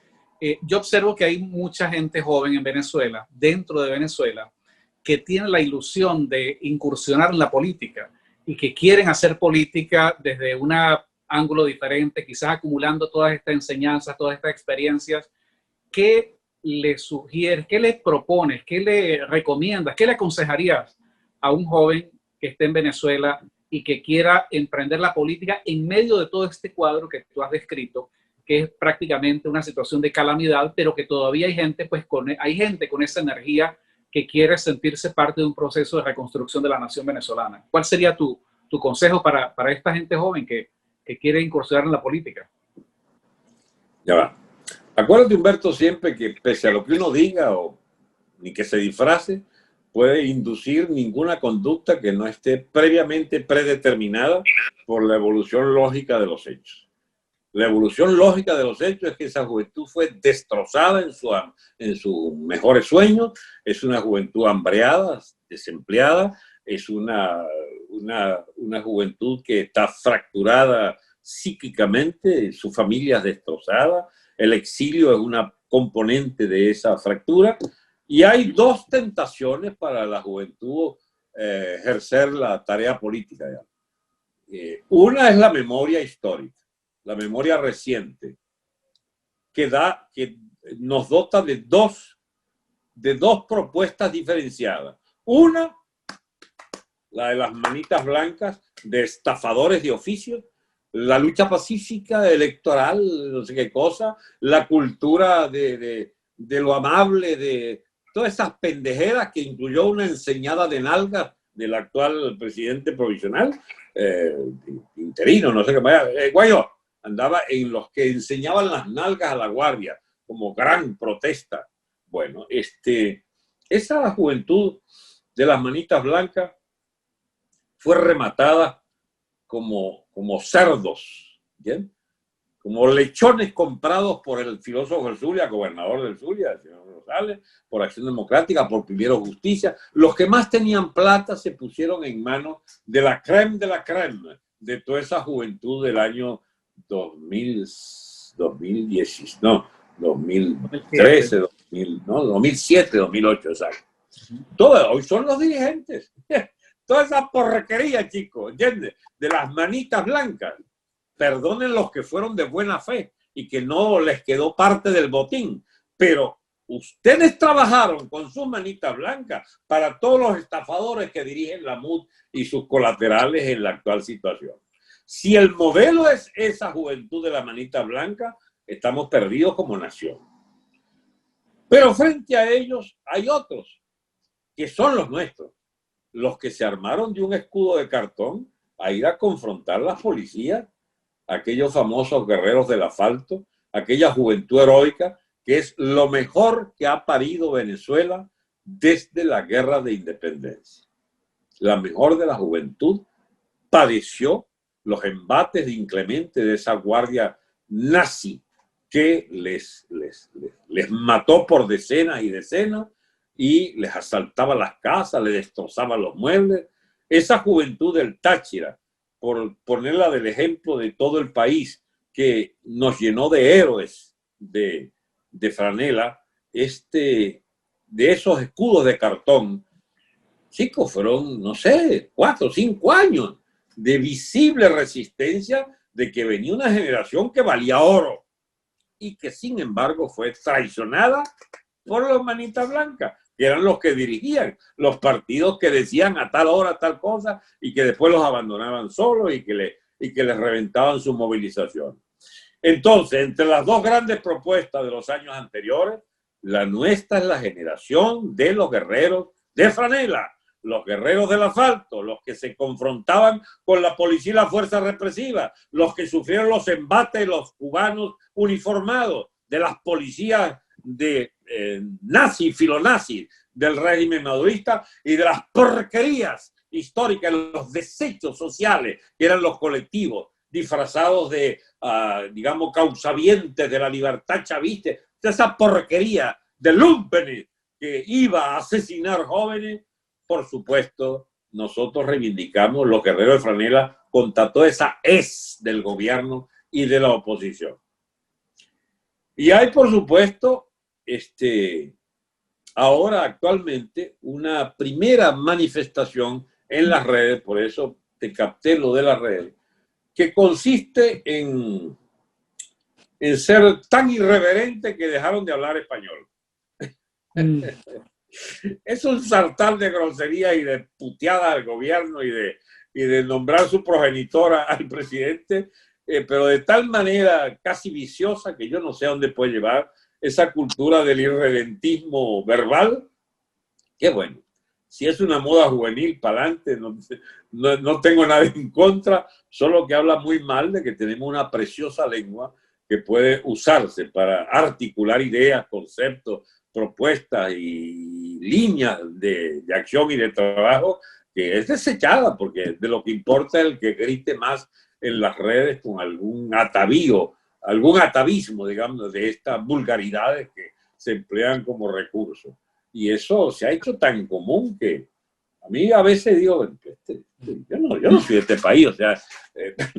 Yo observo que hay mucha gente joven en Venezuela, dentro de Venezuela, que tiene la ilusión de incursionar en la política y que quieren hacer política desde un ángulo diferente, quizás acumulando todas estas enseñanzas, todas estas experiencias, ¿qué le sugieres, qué le propones, qué le recomiendas, qué le aconsejarías a un joven que esté en Venezuela y que quiera emprender la política en medio de todo este cuadro que tú has descrito, que es prácticamente una situación de calamidad, pero que todavía hay gente, pues, hay gente con esa energía que quiere sentirse parte de un proceso de reconstrucción de la nación venezolana? ¿Cuál sería tu consejo para esta gente joven que quiere incursionar en la política? Ya va. Acuérdate, Humberto, siempre que pese a lo que uno diga o ni que se disfrace, puede inducir ninguna conducta que no esté previamente predeterminada por la evolución lógica de los hechos. La evolución lógica de los hechos es que esa juventud fue destrozada en sus mejores sueños, es una juventud hambreada, desempleada, es una juventud que está fracturada psíquicamente, su familia es destrozada, el exilio es una componente de esa fractura, y hay dos tentaciones para la juventud ejercer la tarea política. Una es la memoria histórica, la memoria reciente, que nos dota de dos propuestas diferenciadas. Una, la de las manitas blancas, de estafadores de oficio, la lucha pacífica electoral, no sé qué cosa, la cultura de lo amable, de todas esas pendejeras que incluyó una enseñada de nalgas del actual presidente provisional, interino, no sé qué vaya, Guayo, andaba en los que enseñaban las nalgas a la guardia, como gran protesta. Bueno, esa juventud de las manitas blancas fue rematada como cerdos, ¿bien? Como lechones comprados por el filósofo del Zulia, gobernador del Zulia, el señor Rosales, por Acción Democrática, por Primero Justicia. Los que más tenían plata se pusieron en manos de la crème de toda esa juventud del año 2013, 2007, 2008, exacto. Hoy son los dirigentes. Toda esa porquería, chicos, ¿entiendes? De las manitas blancas. Perdonen los que fueron de buena fe y que no les quedó parte del botín, pero ustedes trabajaron con sus manitas blancas para todos los estafadores que dirigen la MUD y sus colaterales en la actual situación. Si el modelo es esa juventud de la manita blanca, estamos perdidos como nación. Pero frente a ellos hay otros que son los nuestros, los que se armaron de un escudo de cartón a ir a confrontar a las policías, aquellos famosos guerreros del asfalto, aquella juventud heroica, que es lo mejor que ha parido Venezuela desde la guerra de independencia. La mejor de la juventud padeció los embates de inclemente de esa guardia nazi que les mató por decenas y decenas y les asaltaba las casas, les destrozaba los muebles. Esa juventud del Táchira, por ponerla del ejemplo de todo el país, que nos llenó de héroes de franela, de esos escudos de cartón, chicos, fueron, no sé, 4 o 5 años de visible resistencia, de que venía una generación que valía oro y que sin embargo fue traicionada por los manitas blancas, que eran los que dirigían los partidos que decían a tal hora tal cosa y que después los abandonaban solos y que les reventaban su movilización. Entonces, entre las dos grandes propuestas de los años anteriores, la nuestra es la generación de los guerreros de franela, los guerreros del asfalto, los que se confrontaban con la policía y la fuerza represiva, los que sufrieron los embates de los cubanos uniformados, de las policías de nazi, filonazi del régimen madurista y de las porquerías históricas, los desechos sociales que eran los colectivos disfrazados de, digamos, causavientes de la libertad chavista, esa porquería de lumpenes que iba a asesinar jóvenes. Por supuesto, nosotros reivindicamos los guerreros de franela contra toda esa del gobierno y de la oposición. Y hay, por supuesto, ahora actualmente una primera manifestación en las redes, por eso te capté lo de las redes, que consiste en en ser tan irreverente que dejaron de hablar español. Es un sartán de grosería y de puteada al gobierno y de nombrar su progenitora al presidente, pero de tal manera casi viciosa que yo no sé a dónde puede llevar esa cultura del irredentismo verbal. Qué bueno. Si es una moda juvenil, para adelante, no tengo nada en contra, solo que habla muy mal de que tenemos una preciosa lengua que puede usarse para articular ideas, conceptos, propuestas y líneas de acción y de trabajo, que es desechada, porque de lo que importa es el que grite más en las redes con algún atavío, algún atavismo, digamos, de estas vulgaridades que se emplean como recurso. Y eso se ha hecho tan común que a mí a veces digo, yo no soy de este país, o sea,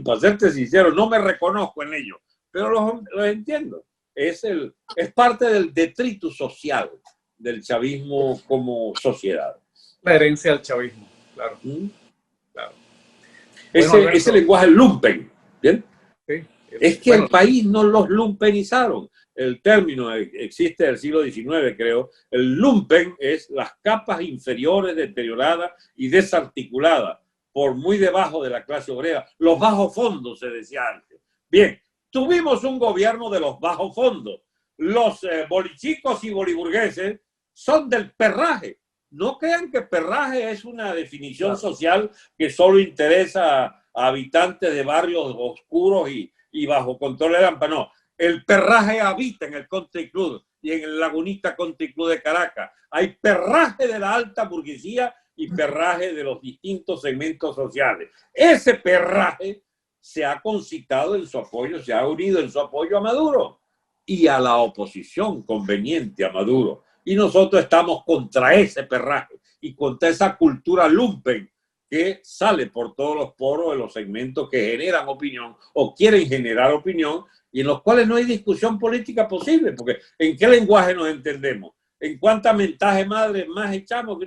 para serte sincero, no me reconozco en ello, pero los entiendo. Es parte del detritus social del chavismo como sociedad. La herencia del chavismo, claro. Claro. Ese lenguaje lumpen, ¿bien? Sí. Es que el país no los lumpenizaron. El término existe del siglo XIX, creo. El lumpen es las capas inferiores deterioradas y desarticuladas por muy debajo de la clase obrera. Los bajos fondos, se decía antes. Bien, tuvimos un gobierno de los bajos fondos. Los bolichicos y boliburgueses son del perraje. No crean que perraje es una definición social que solo interesa a habitantes de barrios oscuros y bajo control de Lampa. No, el perraje habita en el Country Club y en el Lagunita Country Club de Caracas. Hay perraje de la alta burguesía y perraje de los distintos segmentos sociales. Ese perraje se ha concitado en su apoyo, se ha unido en su apoyo a Maduro y a la oposición conveniente a Maduro. Y nosotros estamos contra ese perraje y contra esa cultura lumpen que sale por todos los poros de los segmentos que generan opinión o quieren generar opinión y en los cuales no hay discusión política posible, porque ¿en qué lenguaje nos entendemos? ¿En cuánta mentaje madre más echamos?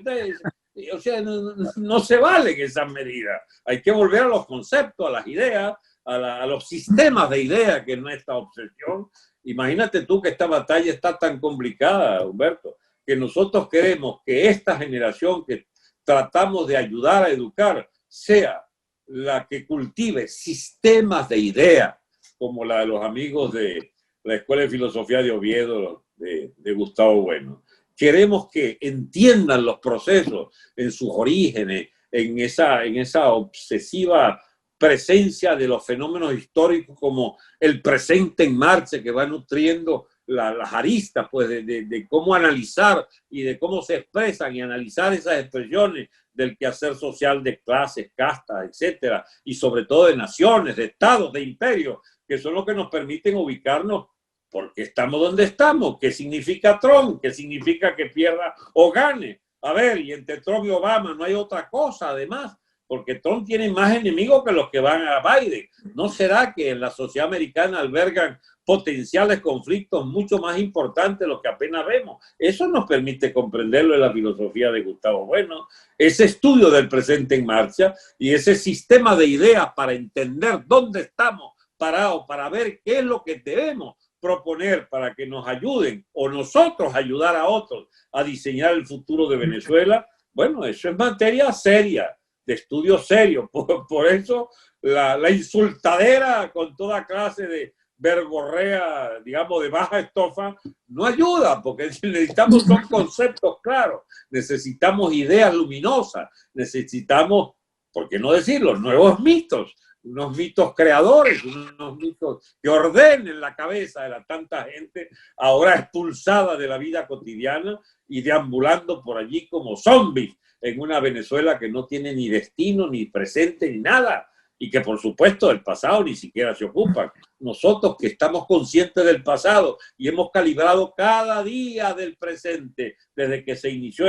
O sea, no se valen esas medidas. Hay que volver a los conceptos, a las ideas, a los sistemas de ideas, que es nuestra obsesión. Imagínate tú que esta batalla está tan complicada, Humberto, que nosotros queremos que esta generación que tratamos de ayudar a educar sea la que cultive sistemas de ideas, como la de los amigos de la Escuela de Filosofía de Oviedo, de Gustavo Bueno. Queremos que entiendan los procesos en sus orígenes, en esa obsesiva presencia de los fenómenos históricos como el presente en marcha que va nutriendo las aristas pues, de cómo analizar y de cómo se expresan y analizar esas expresiones del quehacer social de clases, castas, etcétera, y sobre todo de naciones, de estados, de imperios, que son los que nos permiten ubicarnos porque estamos donde estamos. ¿Qué significa Trump? ¿Qué significa que pierda o gane? A ver, y entre Trump y Obama no hay otra cosa además, porque Trump tiene más enemigos que los que van a Biden. ¿No será que en la sociedad americana albergan potenciales conflictos mucho más importantes de los que apenas vemos? Eso nos permite comprenderlo en la filosofía de Gustavo Bueno, ese estudio del presente en marcha y ese sistema de ideas para entender dónde estamos parados, para ver qué es lo que debemos proponer para que nos ayuden o nosotros ayudar a otros a diseñar el futuro de Venezuela. Bueno, eso es materia seria, de estudio serio. Por eso la insultadera con toda clase de verborrea, digamos, de baja estofa, no ayuda, porque necesitamos son conceptos claros, necesitamos ideas luminosas, necesitamos, ¿por qué no decirlo?, nuevos mitos, unos mitos creadores, unos mitos que ordenen la cabeza de la tanta gente ahora expulsada de la vida cotidiana y deambulando por allí como zombies en una Venezuela que no tiene ni destino, ni presente, ni nada, y que por supuesto del pasado ni siquiera se ocupan. Nosotros que estamos conscientes del pasado y hemos calibrado cada día del presente desde que se inició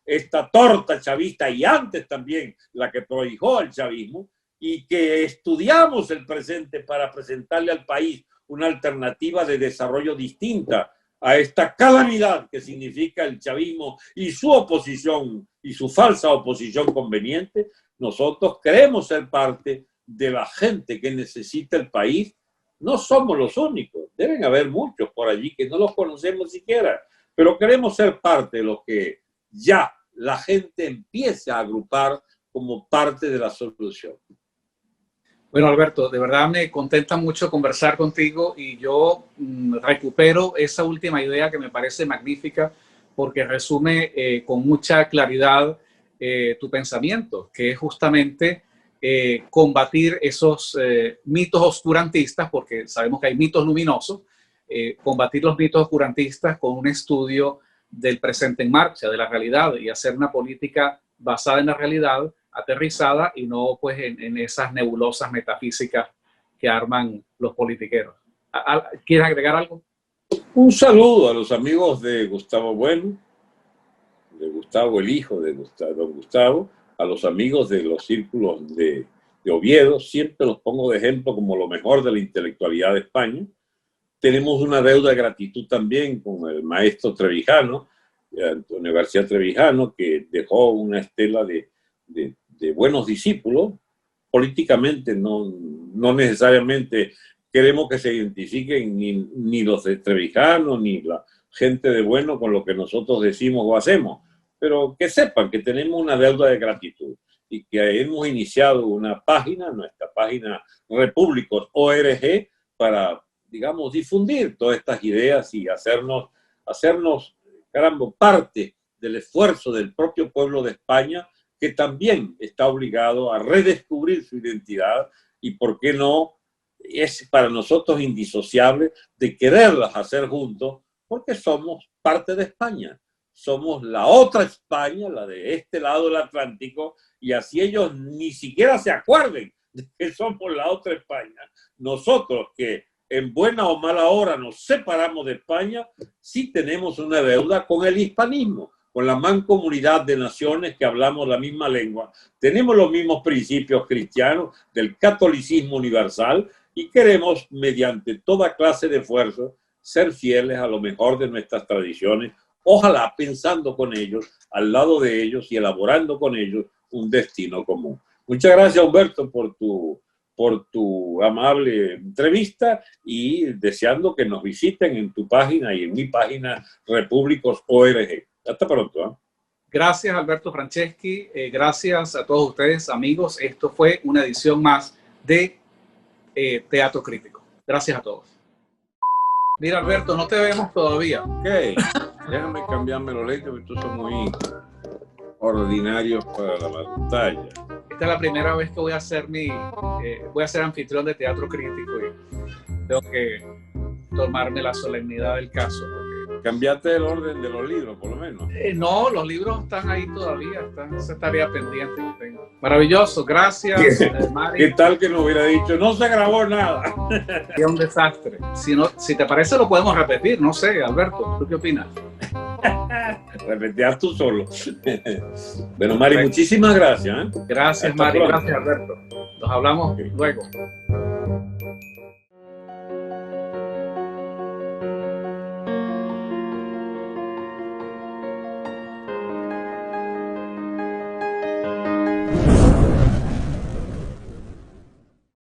esta torta chavista y antes también la que prohijó el chavismo, y que estudiamos el presente para presentarle al país una alternativa de desarrollo distinta a esta calamidad que significa el chavismo y su oposición y su falsa oposición conveniente. Nosotros queremos ser parte de la gente que necesita el país. No somos los únicos. Deben haber muchos por allí que no los conocemos siquiera, pero queremos ser parte de lo que ya la gente empieza a agrupar como parte de la solución. Bueno, Alberto, de verdad me contenta mucho conversar contigo y yo recupero esa última idea que me parece magnífica porque resume con mucha claridad tu pensamiento, que es justamente combatir esos mitos oscurantistas, porque sabemos que hay mitos luminosos, combatir los mitos oscurantistas con un estudio del presente en marcha, de la realidad, y hacer una política basada en la realidad, aterrizada y no pues en esas nebulosas metafísicas que arman los politiqueros. ¿Quieres agregar algo? Un saludo a los amigos de Gustavo Bueno, de Gustavo el hijo de don Gustavo, a los amigos de los círculos de Oviedo, siempre los pongo de ejemplo como lo mejor de la intelectualidad de España. Tenemos una deuda de gratitud también con el maestro Trevijano, Antonio García Trevijano, que dejó una estela de buenos discípulos. Políticamente no necesariamente queremos que se identifiquen ni los de Trevijano, ni la gente de bueno con lo que nosotros decimos o hacemos, pero que sepan que tenemos una deuda de gratitud y que hemos iniciado una página, nuestra página Repúblicos.org, para, digamos, difundir todas estas ideas y hacernos, caramba, parte del esfuerzo del propio pueblo de España, que también está obligado a redescubrir su identidad y, ¿por qué no?, es para nosotros indisociable de quererlas hacer juntos, porque somos parte de España. Somos la otra España, la de este lado del Atlántico, y así ellos ni siquiera se acuerden de que somos la otra España. Nosotros que en buena o mala hora nos separamos de España, sí tenemos una deuda con el hispanismo, con la mancomunidad de naciones que hablamos la misma lengua. Tenemos los mismos principios cristianos del catolicismo universal y queremos, mediante toda clase de esfuerzos, ser fieles a lo mejor de nuestras tradiciones, ojalá pensando con ellos, al lado de ellos y elaborando con ellos un destino común. Muchas gracias, Humberto, por tu amable entrevista y deseando que nos visiten en tu página y en mi página Repúblicos.org. Hasta pronto. ¿Eh? Gracias, Alberto Franceschi. Gracias a todos ustedes, amigos. Esto fue una edición más de Teatro Crítico. Gracias a todos. Mira, Alberto, no te vemos todavía. Ok, déjame cambiarme los lentes, porque estos son muy ordinarios para la pantalla. Esta es la primera vez que voy a ser anfitrión de Teatro Crítico y tengo que tomarme la solemnidad del caso. Cambiaste el orden de los libros, por lo menos. No, los libros están ahí todavía, esa tarea pendiente que tengo. Maravilloso, gracias, Mari. ¿Qué tal que nos hubiera dicho? No se grabó nada. Es un desastre. Si te parece, lo podemos repetir, no sé, Alberto, ¿tú qué opinas? Repetías tú solo. Bueno, Mari, muchísimas gracias. Gracias, Hasta Mari, pronto. gracias, Alberto. Nos hablamos luego.